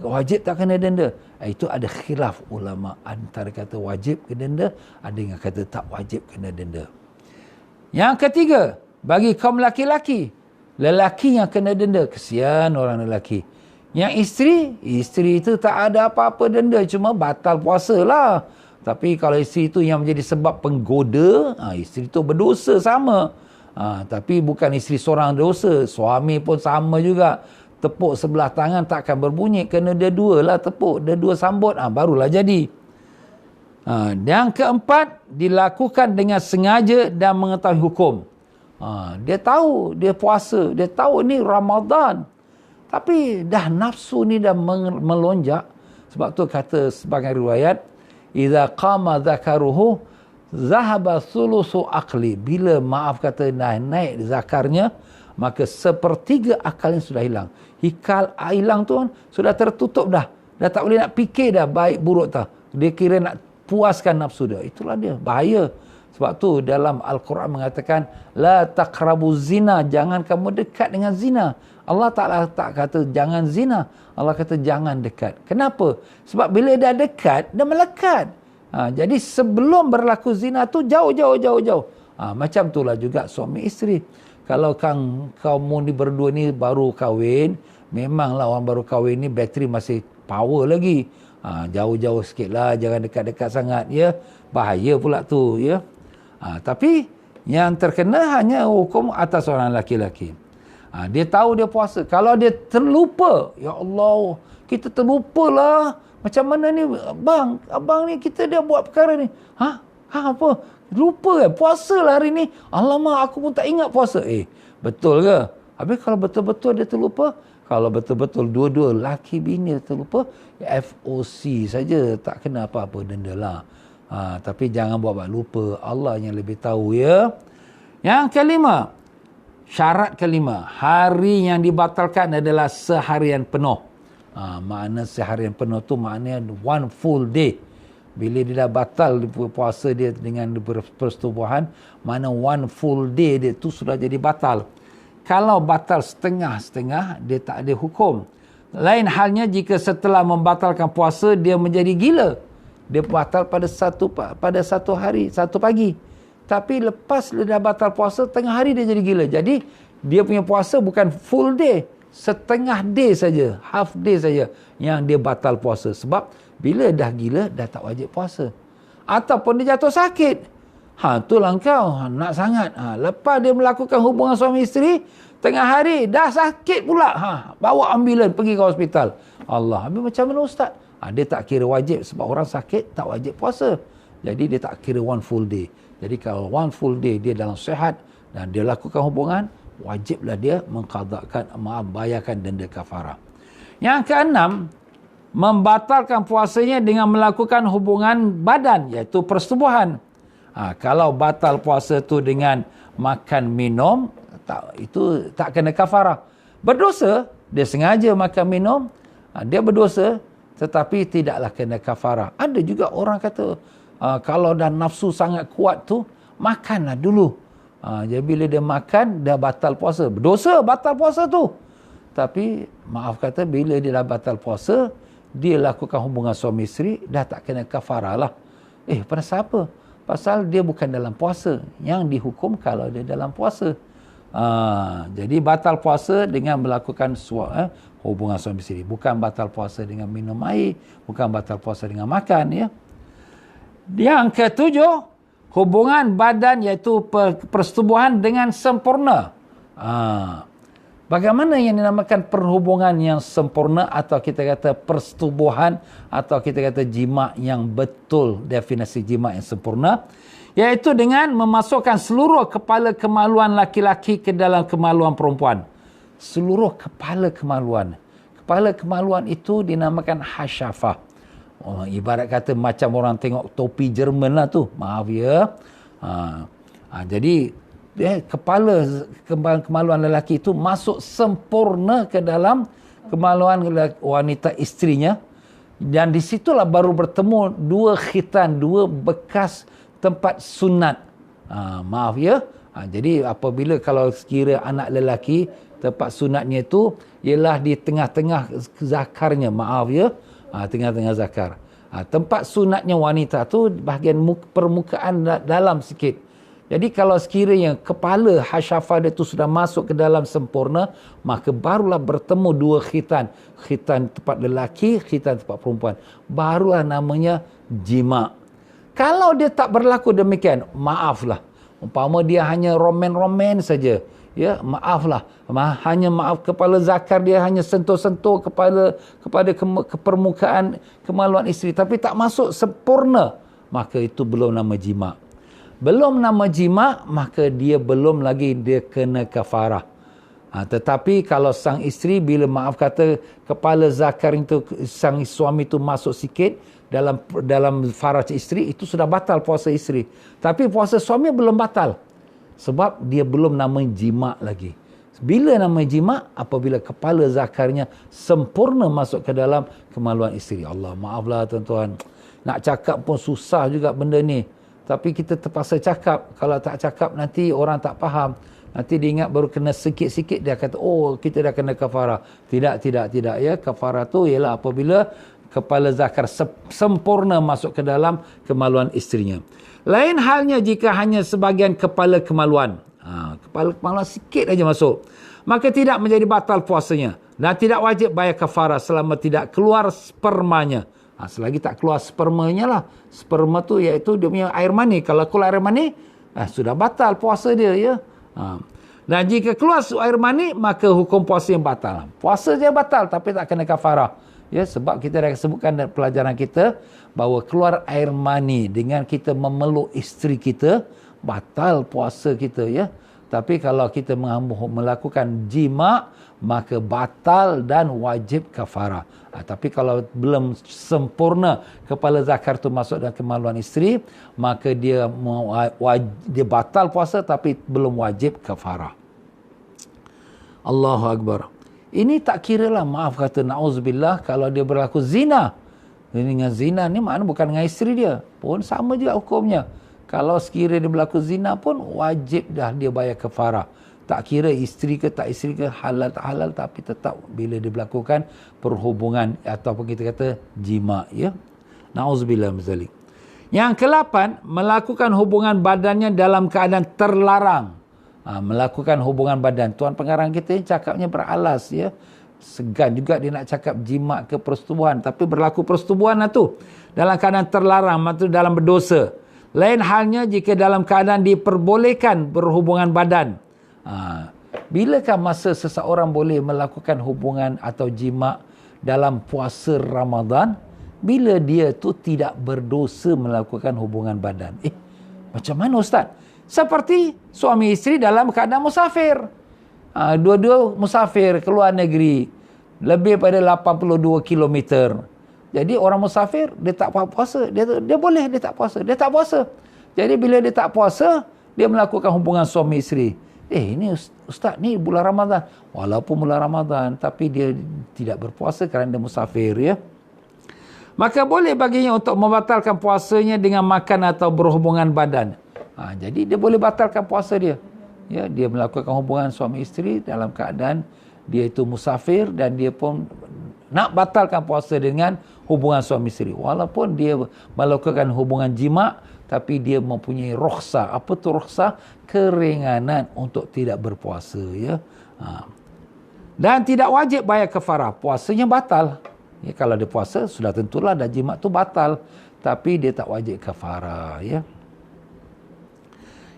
Wajib tak kena denda? Itu ada khilaf ulama, antara kata wajib kena denda, ada yang kata tak wajib kena denda. Yang ketiga, bagi kaum lelaki yang kena denda, kesian orang lelaki. Yang isteri itu tak ada apa-apa denda, cuma batal puasa lah. Tapi kalau isteri itu yang menjadi sebab penggoda, isteri itu berdosa sama. Tapi bukan isteri seorang dosa, suami pun sama juga. Tepuk sebelah tangan takkan berbunyi, kena dia dua lah tepuk, dia dua sambut, barulah jadi. Yang keempat, dilakukan dengan sengaja dan mengetahui hukum. Dia tahu dia puasa, dia tahu ni Ramadan, tapi dah nafsu ni dah melonjak. Sebab tu kata sebagai riwayat, idza qama dzakaruhu zahaba sulusu aqli, bila maaf kata naik zakarnya, maka sepertiga akalnya sudah hilang. Hikal hilang tu kan sudah tertutup dah tak boleh nak fikir dah baik buruk tak, dia kira nak puaskan nafsu dia. Itulah dia bahaya. Sebab tu dalam Al-Quran mengatakan la taqrabu zina, jangan kamu dekat dengan zina. Allah Ta'ala tak kata jangan zina, Allah kata jangan dekat. Kenapa? Sebab bila dah dekat, dah melekat. Jadi sebelum berlaku zina tu jauh. Macam itulah juga suami isteri. Kalau kamu ni berdua ni baru kahwin, memanglah orang baru kahwin ni bateri masih power lagi. Jauh-jauh sikit lah, jangan dekat-dekat sangat ya. Bahaya pula tu ya. Tapi yang terkena hanya hukum atas orang lelaki-lelaki. Dia tahu dia puasa. Kalau dia terlupa, ya Allah, kita terlupalah. Macam mana ni abang ni kita dah buat perkara ni. Apa? Lupa kan? Puasa lah hari ni. Alamak, aku pun tak ingat puasa. Betul ke? Habis kalau betul-betul dia terlupa, kalau betul-betul dua-dua laki bini terlupa, FOC saja, tak kena apa-apa denda lah. Tapi jangan buat lupa. Allah yang lebih tahu ya. Yang kelima, syarat kelima, hari yang dibatalkan adalah seharian penuh. Makna seharian penuh tu maknanya one full day. Bila dia dah batal puasa dia dengan persetubuhan, mana one full day dia tu sudah jadi batal. Kalau batal setengah-setengah, dia tak ada hukum. Lain halnya jika setelah membatalkan puasa dia menjadi gila. Dia batal pada satu hari, satu pagi. Tapi lepas dia dah batal puasa, tengah hari dia jadi gila. Jadi dia punya puasa bukan full day, setengah day saja, half day saja yang dia batal puasa. Sebab bila dah gila, dah tak wajib puasa. Ataupun dia jatuh sakit. Itulah kau nak sangat. Lepas dia melakukan hubungan suami isteri, tengah hari dah sakit pula. Bawa ambulan pergi ke hospital. Allah, habis macam mana ustaz? Dia tak kira wajib sebab orang sakit tak wajib puasa. Jadi dia tak kira one full day. Jadi kalau one full day dia dalam sihat dan dia lakukan hubungan, wajiblah dia bayarkan denda kafarah. Yang keenam, membatalkan puasanya dengan melakukan hubungan badan, iaitu persetubuhan. Kalau batal puasa tu dengan makan minum, itu tak kena kafarah. Berdosa, dia sengaja makan minum, dia berdosa, tetapi tidaklah kena kafarah. Ada juga orang kata, kalau dah nafsu sangat kuat tu, makanlah dulu. Jadi bila dia makan, dah batal puasa. Berdosa batal puasa tu. Tapi maaf kata, bila dia dah batal puasa, dia lakukan hubungan suami isteri, dah tak kena kafarah lah. Pasal apa? Pasal dia bukan dalam puasa. Yang dihukum kalau dia dalam puasa. Jadi batal puasa dengan melakukan hubungan suami isteri. Bukan batal puasa dengan minum air. Bukan batal puasa dengan makan ya. Yang ketujuh, hubungan badan iaitu persetubuhan dengan sempurna. Bagaimana yang dinamakan perhubungan yang sempurna, atau kita kata persetubuhan, atau kita kata jima yang betul, definisi jima yang sempurna, iaitu dengan memasukkan seluruh kepala kemaluan laki-laki ke dalam kemaluan perempuan. Seluruh kepala kemaluan. Kepala kemaluan itu dinamakan hasyafah. Ibarat kata macam orang tengok topi Jerman lah tu. Maaf ya. Jadi kepala kemaluan lelaki itu masuk sempurna ke dalam kemaluan wanita isterinya, dan di situlah baru bertemu dua khitan, dua bekas tempat sunat. Maaf ya. Jadi apabila kalau sekira anak lelaki, tempat sunatnya itu ialah di tengah-tengah zakarnya. Maaf ya. Tengah-tengah zakar. Tempat sunatnya wanita tu bahagian permukaan dalam sikit. Jadi kalau sekiranya kepala hasyafah dia tu sudah masuk ke dalam sempurna, maka barulah bertemu dua khitan. Khitan tempat lelaki, khitan tempat perempuan. Barulah namanya jima'. Kalau dia tak berlaku demikian, maaflah. Umpama dia hanya romen-romen saja. Ya, maaflah. Hanya maaf, kepala zakar dia hanya sentuh-sentuh kepada permukaan kemaluan isteri, tapi tak masuk sempurna, maka itu belum nama jima'. Belum nama jima', maka dia belum lagi dia kena kafarah. Tetapi kalau sang isteri bila maaf kata kepala zakar itu sang suami itu masuk sikit, dalam faraj isteri, itu sudah batal puasa isteri. Tapi puasa suami belum batal. Sebab dia belum nama jima lagi. Bila nama jima? Apabila kepala zakarnya sempurna masuk ke dalam kemaluan isteri. Allah, maaflah tuan-tuan. Nak cakap pun susah juga benda ni. Tapi kita terpaksa cakap. Kalau tak cakap nanti orang tak faham. Nanti dia ingat baru kena sikit-sikit dia kata, oh kita dah kena kafarah. Tidak ya. Kafarah tu ialah apabila kepala zakar sempurna masuk ke dalam kemaluan isterinya. Lain halnya jika hanya sebahagian kepala kemaluan. Kepala kemaluan sikit aja masuk. Maka tidak menjadi batal puasanya. Dan tidak wajib bayar kafarah selama tidak keluar spermanya. Selagi tak keluar spermanya lah. Sperma tu iaitu dia punya air mani. Kalau keluar air mani, sudah batal puasa dia ya. Dan jika keluar air mani, maka hukum puasa yang batal. Puasa dia batal tapi tak kena kafarah. Ya, sebab kita dah sebutkan dalam pelajaran kita bahawa keluar air mani dengan kita memeluk isteri kita, batal puasa kita ya. Tapi kalau kita melakukan jima, maka batal dan wajib kafarah. Tapi kalau belum sempurna kepala zakar tu masuk dalam kemaluan isteri, maka dia batal puasa tapi belum wajib kafarah. Allahu Akbar. Ini tak kira lah, maaf kata na'udzubillah, kalau dia berlaku zina. Dengan zina ni makna bukan dengan isteri dia. Pun sama juga hukumnya. Kalau sekiranya dia berlaku zina pun wajib dah dia bayar kafarah. Tak kira isteri ke tak isteri ke, halal tak halal, tapi tetap bila dia melakukan perhubungan ataupun kita kata jima ya. Na'udzubillah min zalik. Yang ke-8, melakukan hubungan badannya dalam keadaan terlarang. Melakukan hubungan badan. Tuan pengarang kita ni cakapnya beralas ya. Segan juga dia nak cakap jima ke persetubuhan, tapi berlaku persetubuhan lah tu. Dalam keadaan terlarang, maksud dalam berdosa. Lain halnya jika dalam keadaan diperbolehkan berhubungan badan. Bilakah masa seseorang boleh melakukan hubungan atau jima dalam puasa Ramadan? Bila dia tu tidak berdosa melakukan hubungan badan. Macam mana Ustaz? Seperti suami isteri dalam keadaan musafir. Dua-dua musafir keluar negeri. Lebih pada 82 kilometer. Jadi orang musafir, dia tak puasa. Dia boleh, dia tak puasa. Dia tak puasa. Jadi bila dia tak puasa, dia melakukan hubungan suami isteri. Ini Ustaz, ni bulan Ramadan. Walaupun bulan Ramadan, tapi dia tidak berpuasa kerana dia musafir ya. Maka boleh baginya untuk membatalkan puasanya dengan makan atau berhubungan badan. Jadi dia boleh batalkan puasa dia. Ya, dia melakukan hubungan suami isteri dalam keadaan dia itu musafir dan dia pun nak batalkan puasa dengan hubungan suami isteri. Walaupun dia melakukan hubungan jima, tapi dia mempunyai rukhsah. Apa tu rukhsah? Keringanan untuk tidak berpuasa ya. Dan tidak wajib bayar kafarah. Puasanya batal. Ya, kalau dia puasa sudah tentulah dah jima tu batal, tapi dia tak wajib kafarah ya.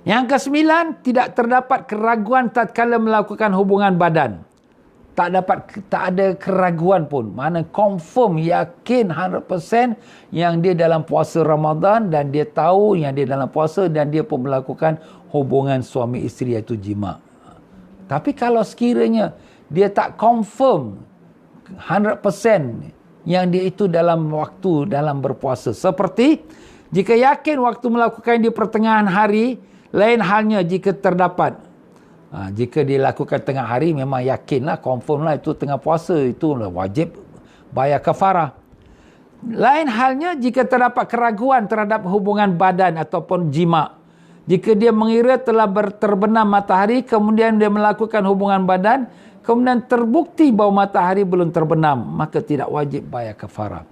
Yang ke-9, tidak terdapat keraguan tatkala melakukan hubungan badan. Tak ada keraguan pun. Mana confirm, yakin 100% yang dia dalam puasa Ramadan dan dia tahu yang dia dalam puasa dan dia pun melakukan hubungan suami isteri iaitu jima. Tapi kalau sekiranya dia tak confirm 100% yang dia itu dalam waktu dalam berpuasa. Seperti jika yakin waktu melakukan di pertengahan hari, lain halnya jika terdapat. Jika dilakukan tengah hari, memang yakinlah, confirmlah itu tengah puasa, itu wajib bayar kafarah. Lain halnya jika terdapat keraguan terhadap hubungan badan ataupun jima. Jika dia mengira telah terbenam matahari, kemudian dia melakukan hubungan badan, kemudian terbukti bahawa matahari belum terbenam, maka tidak wajib bayar kafarah.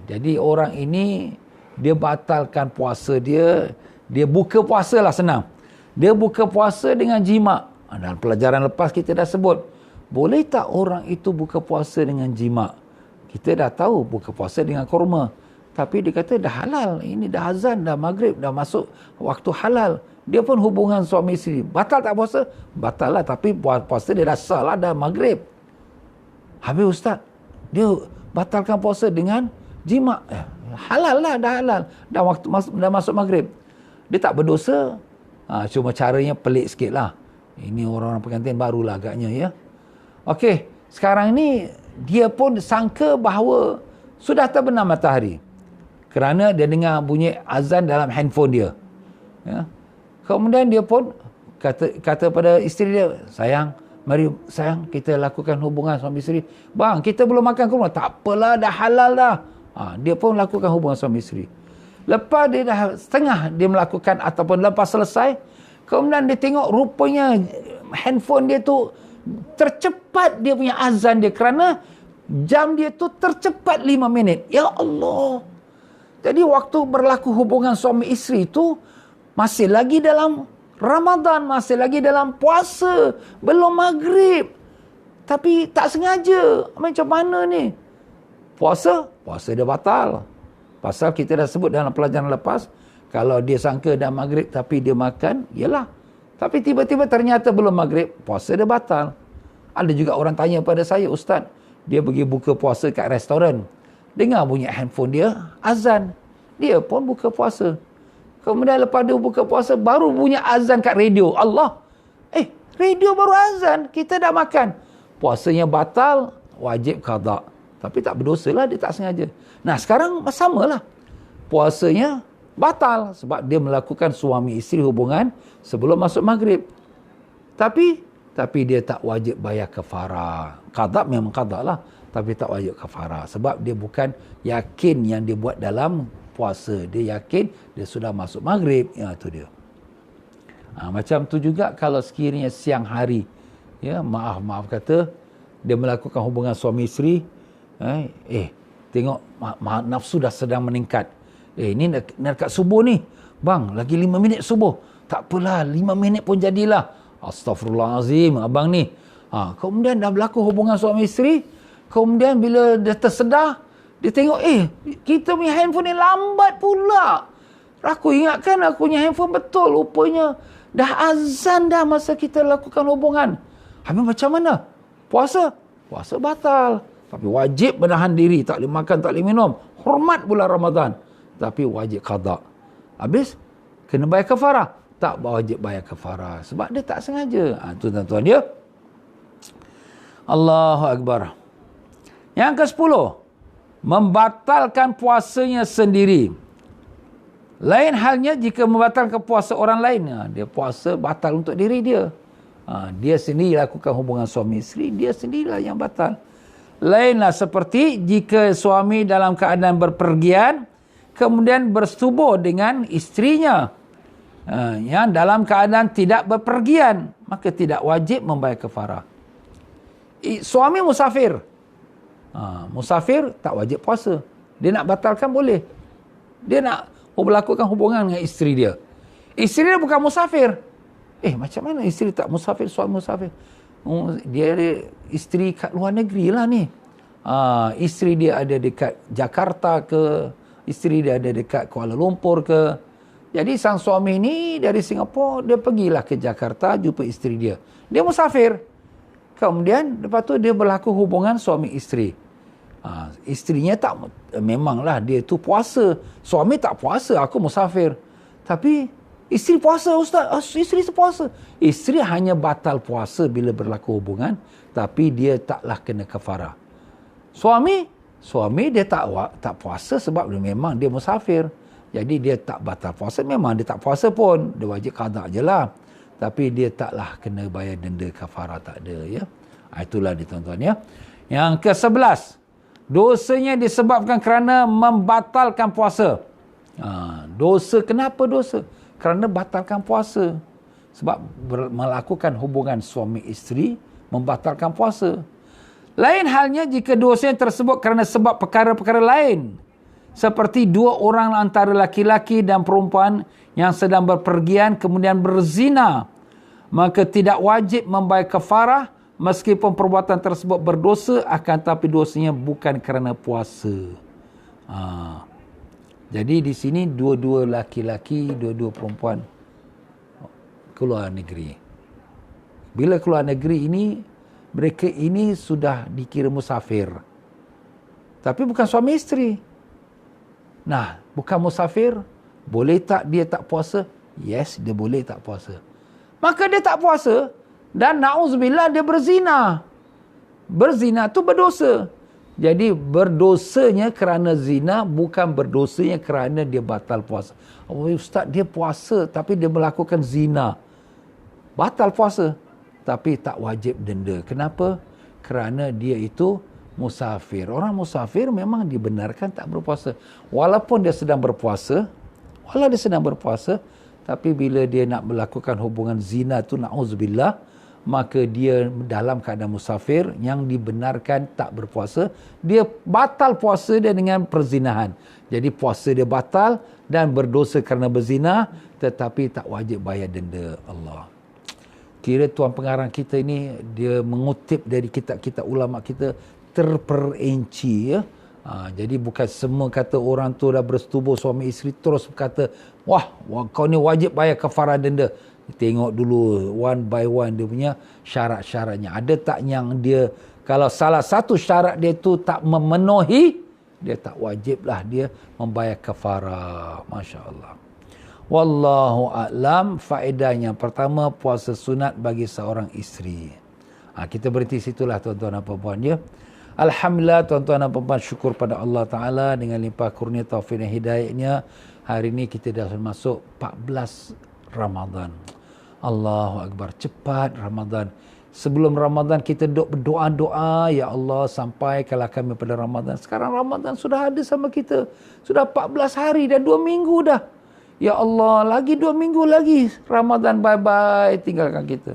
Jadi orang ini, dia batalkan puasa dia buka puasa lah, senang. Dia buka puasa dengan jima. Dalam pelajaran lepas kita dah sebut. Boleh tak orang itu buka puasa dengan jima? Kita dah tahu buka puasa dengan kurma. Tapi dia kata dah halal. Ini dah azan, dah maghrib, dah masuk waktu halal. Dia pun hubungan suami isteri. Batal tak puasa? Batal lah. Tapi puasa dia dah sah lah, dah maghrib. Habis Ustaz, dia batalkan puasa dengan jima. Halal lah, dah halal. Dah masuk maghrib. Dia tak berdosa. Cuma caranya pelik sikit lah. Ini orang-orang pengantin baru lah agaknya ya. Okey, sekarang ni dia pun sangka bahawa sudah terbenam matahari. Kerana dia dengar bunyi azan dalam handphone dia. Ya. Kemudian dia pun kata pada isteri dia, sayang, mari sayang kita lakukan hubungan suami isteri. Bang, kita belum makan ke rumah. Tak apalah, dah halal dah. Dia pun lakukan hubungan suami isteri. Lepas dia dah setengah dia melakukan ataupun lepas selesai, kemudian dia tengok rupanya handphone dia tu tercepat dia punya azan dia, kerana jam dia tu tercepat 5 minit. Ya Allah. Jadi waktu berlaku hubungan suami isteri tu masih lagi dalam Ramadan, masih lagi dalam puasa, belum maghrib. Tapi tak sengaja. Macam mana ni? Puasa dia batal. Pasal kita dah sebut dalam pelajaran lepas, kalau dia sangka dah maghrib tapi dia makan, yalah. Tapi tiba-tiba ternyata belum maghrib, puasa dia batal. Ada juga orang tanya pada saya, Ustaz, dia pergi buka puasa kat restoran. Dengar bunyi handphone dia, azan. Dia pun buka puasa. Kemudian lepas dia buka puasa, baru bunyi azan kat radio. Allah! Radio baru azan, kita dah makan. Puasanya batal, wajib qada. Tapi tak berdosa lah, dia tak sengaja. Nah, sekarang samalah. Puasanya batal sebab dia melakukan suami isteri hubungan sebelum masuk maghrib. Tapi dia tak wajib bayar kafarah. Qada memang qada lah, tapi tak wajib kafarah sebab dia bukan yakin yang dia buat dalam puasa. Dia yakin dia sudah masuk maghrib. Ya, itu dia. Macam tu juga kalau sekiranya siang hari, ya, maaf kata dia melakukan hubungan suami isteri, tengok nafsu dah sedang meningkat. Ini dekat subuh ni. Bang, lagi 5 minit subuh. Tak apalah, 5 minit pun jadilah. Astaghfirullahalazim, abang ni. Kemudian dah berlaku hubungan suami isteri. Kemudian bila dia tersedar, dia tengok, kita punya handphone ni lambat pula. Aku ingatkan aku punya handphone betul. Rupanya dah azan dah masa kita lakukan hubungan. Habis macam mana? Puasa batal. Tapi wajib menahan diri. Tak boleh makan, tak boleh minum. Hormat bulan Ramadan. Tapi wajib qada. Habis, kena bayar kafarah. Tak wajib bayar kafarah. Sebab dia tak sengaja. Itu tuan-tuan dia. Allahu Akbar. Yang ke-10. Membatalkan puasanya sendiri. Lain halnya jika membatalkan puasa orang lain. Dia puasa batal untuk diri dia. Dia sendiri lakukan hubungan suami isteri. Dia sendirilah yang batal. Lainlah seperti jika suami dalam keadaan berpergian, kemudian bersetubuh dengan isterinya yang dalam keadaan tidak berpergian, maka tidak wajib membayar kafarah. Suami musafir. Musafir tak wajib puasa. Dia nak batalkan boleh. Dia nak melakukan hubungan dengan isteri dia. Isteri dia bukan musafir. Macam mana isteri tak musafir, suami musafir? Dia ada isteri kat luar negeri lah ni. Isteri dia ada dekat Jakarta ke, isteri dia ada dekat Kuala Lumpur ke. Jadi sang suami ni dari Singapura, dia pergilah ke Jakarta jumpa isteri dia. Dia musafir. Kemudian lepas tu dia berlaku hubungan suami isteri. Isterinya tak, memanglah dia tu puasa. Suami tak puasa, aku musafir. Tapi isteri puasa, Ustaz. Isteri puasa. Isteri hanya batal puasa bila berlaku hubungan, tapi dia taklah kena kafarah. Suami dia tak puasa sebab memang dia musafir. Jadi dia tak batal puasa. Memang dia tak puasa pun, dia wajib qada je lah. Tapi dia taklah kena bayar denda kafarah, tak ada, ya. Itulah dia, tuan-tuan, ya. Yang ke-11, dosanya disebabkan kerana membatalkan puasa. Dosa, kenapa dosa? Kerana batalkan puasa. Sebab melakukan hubungan suami isteri membatalkan puasa. Lain halnya jika dosanya tersebut kerana sebab perkara-perkara lain. Seperti dua orang antara laki-laki dan perempuan yang sedang berpergian kemudian berzina. Maka tidak wajib membayar kafarah meskipun perbuatan tersebut berdosa, akan tapi dosanya bukan kerana puasa. Jadi di sini dua-dua laki-laki, dua-dua perempuan keluar negeri. Bila keluar negeri ini, mereka ini sudah dikira musafir. Tapi bukan suami isteri. Nah, bukan musafir, boleh tak dia tak puasa? Yes, dia boleh tak puasa. Maka dia tak puasa dan na'udzubillah dia berzina. Berzina tu berdosa. Jadi berdosanya kerana zina, bukan berdosanya kerana dia batal puasa. Oh ustaz, dia puasa tapi dia melakukan zina. Batal puasa tapi tak wajib denda. Kenapa? Kerana dia itu musafir. Orang musafir memang dibenarkan tak berpuasa. Walaupun dia sedang berpuasa, tapi bila dia nak melakukan hubungan zina tu, na'udzubillah, maka dia dalam keadaan musafir yang dibenarkan tak berpuasa, dia batal puasa dia dengan perzinahan. Jadi puasa dia batal dan berdosa kerana berzina, tetapi tak wajib bayar denda. Allah. Kira tuan pengarang kita ini, dia mengutip dari kitab-kitab ulama kita terperinci, ya. Jadi bukan semua kata orang tu dah bersetubuh suami isteri terus kata, wah kau ni wajib bayar kafarah denda. Tengok dulu one by one dia punya syarat-syaratnya. Ada tak yang dia, kalau salah satu syarat dia tu tak memenuhi, dia tak wajiblah dia membayar kafarah. Masya Allah. Wallahu a'lam. Faedahnya pertama, puasa sunat bagi seorang isteri. Kita berhenti situlah tuan-tuan dan puan-puan, ya. Alhamdulillah tuan-tuan dan puan-puan, syukur pada Allah Ta'ala dengan limpah kurnia taufik dan hidayahnya. Hari ini kita dah masuk 14 Ramadan. Allahu Akbar, cepat Ramadan. Sebelum Ramadan kita berdoa-doa, ya Allah sampaikanlah kami pada Ramadan. Sekarang Ramadan sudah ada sama kita. Sudah 14 hari dan 2 minggu dah. Ya Allah, lagi 2 minggu lagi Ramadan bye-bye tinggalkan kita.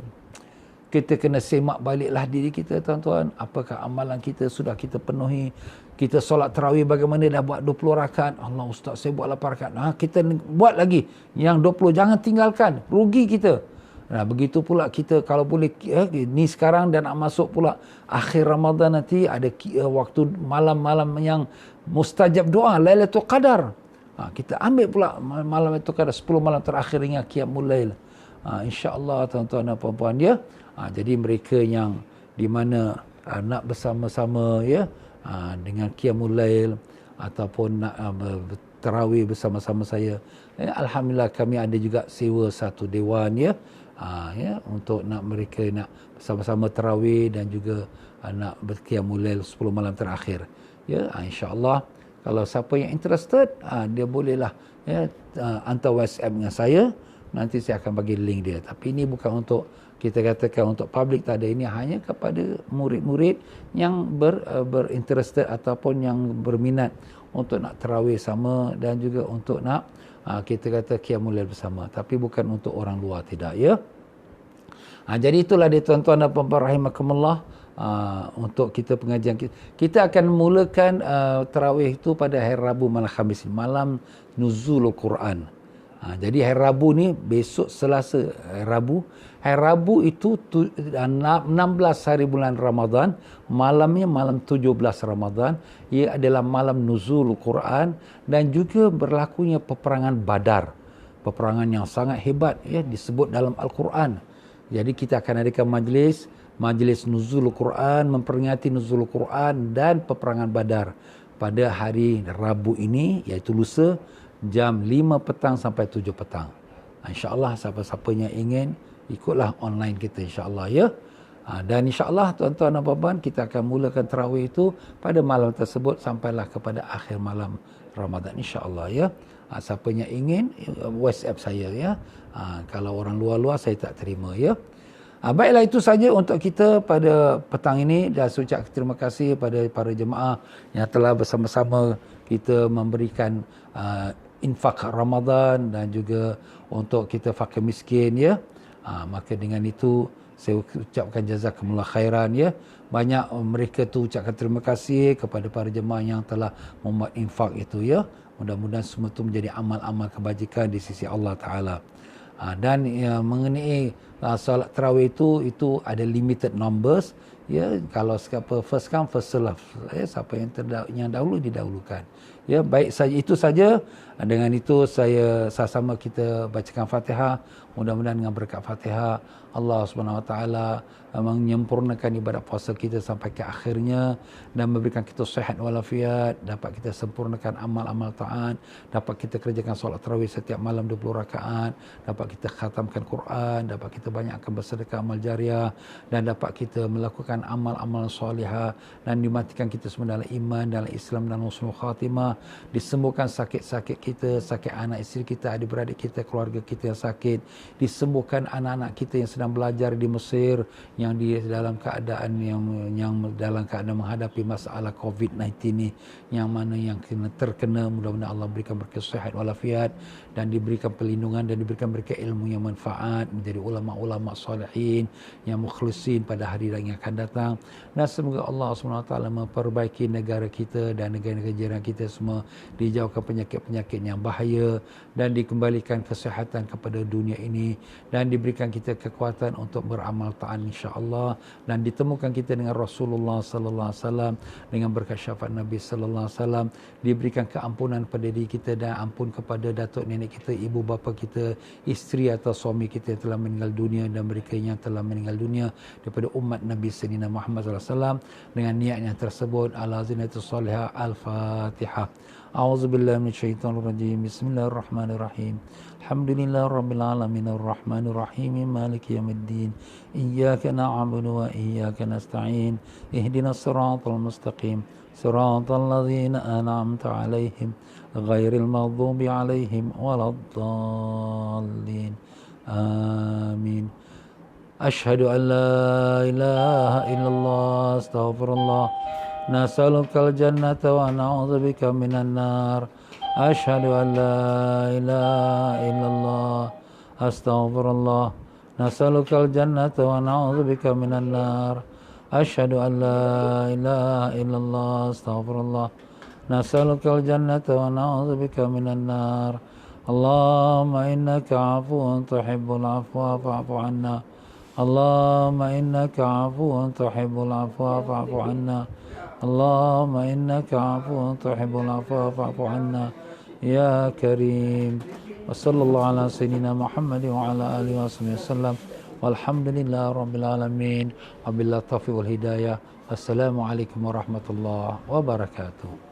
Kita kena semak baliklah diri kita tuan-tuan. Apakah amalan kita sudah kita penuhi? Kita solat tarawih bagaimana, dah buat 20 rakaat. Allah ustaz, saya buat 8 rakaat. Kita buat lagi. Yang 20 jangan tinggalkan. Rugi kita. Begitu pula kita kalau boleh, ni sekarang dan nak masuk pula akhir Ramadan nanti, ada waktu malam-malam yang mustajab doa, Lailatul Qadar. Kita ambil pula malam itu Qadar, 10 malam terakhir hingga Qiyamul Lail. InsyaAllah tuan-tuan dan puan-puan, ya. Jadi mereka yang di mana nak bersama-sama, ya, dengan Qiyamul Lail ataupun nak tarawih bersama-sama saya, alhamdulillah kami ada juga sewa satu dewan, ya, untuk nak mereka nak bersama-sama tarawih dan juga nak berqiyamul lail 10 malam terakhir, ya. InsyaAllah kalau siapa yang interested, dia bolehlah, ya, hantar WhatsApp dengan saya, nanti saya akan bagi link dia. Tapi ini bukan untuk kita katakan untuk publik, tak ada. Ini hanya kepada murid-murid yang berinterested ataupun yang berminat untuk nak tarawih sama dan juga untuk nak kita kata qiyamul lail bersama. Tapi bukan untuk orang luar, tidak, ya. Jadi itulah dia tuan-tuan dan puan-puan rahimakumullah. Untuk kita pengajian kita akan mulakan tarawih itu pada hari Rabu malam Khamis, malam nuzulul Quran. Jadi hari Rabu ni, besok Selasa, hari Rabu itu 16 hari bulan Ramadan, malamnya malam 17 Ramadan. Ia adalah malam nuzul Quran dan juga berlakunya peperangan Badar. Peperangan yang sangat hebat, ya, disebut dalam Al-Quran. Jadi kita akan adakan majlis nuzul Quran, memperingati nuzul Quran dan peperangan Badar pada hari Rabu ini, iaitu lusa, jam 5 petang sampai 7 petang. InsyaAllah siapa-siapa yang ingin, ikutlah online kita, insyaAllah, ya. Dan insyaAllah tuan-tuan dan puan-puan, kita akan mulakan tarawih itu pada malam tersebut sampailah kepada akhir malam Ramadan, insyaAllah, ya. Siapa yang ingin, WhatsApp saya, ya. Kalau orang luar-luar saya tak terima, ya. Baiklah, itu saja untuk kita pada petang ini, dan saya ucap terima kasih pada para jemaah yang telah bersama-sama kita memberikan infak Ramadan dan juga untuk kita fakir miskin, ya. Maka dengan itu saya ucapkan jazakumullah khairan, ya. Banyak mereka tu ucapkan terima kasih kepada para jemaah yang telah membuat infak itu, ya. Mudah-mudahan semua itu menjadi amal-amal kebajikan di sisi Allah Ta'ala. Dan mengenai solat tarawih itu ada limited numbers, ya. Kalau siapa first come first serve, ya, siapa yang dahulu didahulukan, ya. Baik saja, itu saja. Dengan itu saya sama-sama kita bacakan Fatihah. Mudah-mudahan dengan berkat Fatihah Allah Subhanahu Wa Taala menyempurnakan ibadat puasa kita sampai ke akhirnya dan memberikan kita sihat walafiat, dapat kita sempurnakan amal-amal taat, dapat kita kerjakan solat tarawih setiap malam 20 rakaat, dapat kita khatamkan Quran, dapat kita banyakkan bersedekah amal jariah dan dapat kita melakukan amal-amal solihah dan dimatikan kita semua dalam iman, dalam Islam dan husnul khatimah, disembuhkan sakit-sakit kita, sakit anak isteri kita, adik-beradik kita, keluarga kita yang sakit, disembuhkan anak-anak kita yang sedang belajar di Mesir yang di dalam keadaan yang dalam keadaan menghadapi masalah COVID-19 ni, yang mana yang terkena, mudah-mudahan Allah berikan mereka sihat walafiat dan diberikan perlindungan dan diberikan mereka ilmu yang manfaat, menjadi ulama-ulama salihin yang mukhlisin pada hari yang akan datang. Dan semoga Allah SWT memperbaiki negara kita dan negara-negara jiran kita semua, dijauhkan penyakit-penyakit yang bahaya dan dikembalikan kesihatan kepada dunia ini dan diberikan kita kekuatan untuk beramal taat insya-Allah dan ditemukan kita dengan Rasulullah sallallahu alaihi wasallam dengan berkat syafaat Nabi sallallahu alaihi wasallam, diberikan keampunan pada diri kita dan ampun kepada datuk nenek kita, ibu bapa kita, isteri atau suami kita yang telah meninggal dunia dan mereka yang telah meninggal dunia daripada umat Nabi Sayyidina Muhammad sallallahu alaihi wasallam dengan niatnya tersebut. Ala zinatus salihah. Al-Fatihah. A'udzubillahi minasyaitonir rajim. Bismillahirrahmanirrahim. Alhamdulillah rabbil alamin arrahmanir rahim maliki yaumiddin iyyaka na'budu wa iyyaka nasta'in ihdinas siratal mustaqim siratal ladzina an'amta 'alaihim ghairil maghdubi 'alaihim waladdallin. Amin. Asyhadu an la ilaha illallah astaghfirullah nas'alukal jannata wa na'udzubika minan nar. Asyhadu an la ilaha illallah astaghfirullah nas'alukal jannata wa na'udzubika minan nar. Asyhadu an la ilaha illallah astaghfirullah nas'alukal jannata wa na'udzubika minan nar. Allahumma innaka 'afuwun tuhibbul 'afwa fa'fu 'anna. Allahumma innaka 'afuwun tuhibbul 'afwa fa'fu 'anna. Allahumma innaka 'afuwun tuhibbul 'afwa fa'fu 'anna ya karim. Wa sallallahu ala sayyidina Muhammad wa ala alihi wasallam. Walhamdulillahi rabbil alamin. Wabillahi taufiq wal hidayah. Assalamualaikum warahmatullahi wabarakatuh.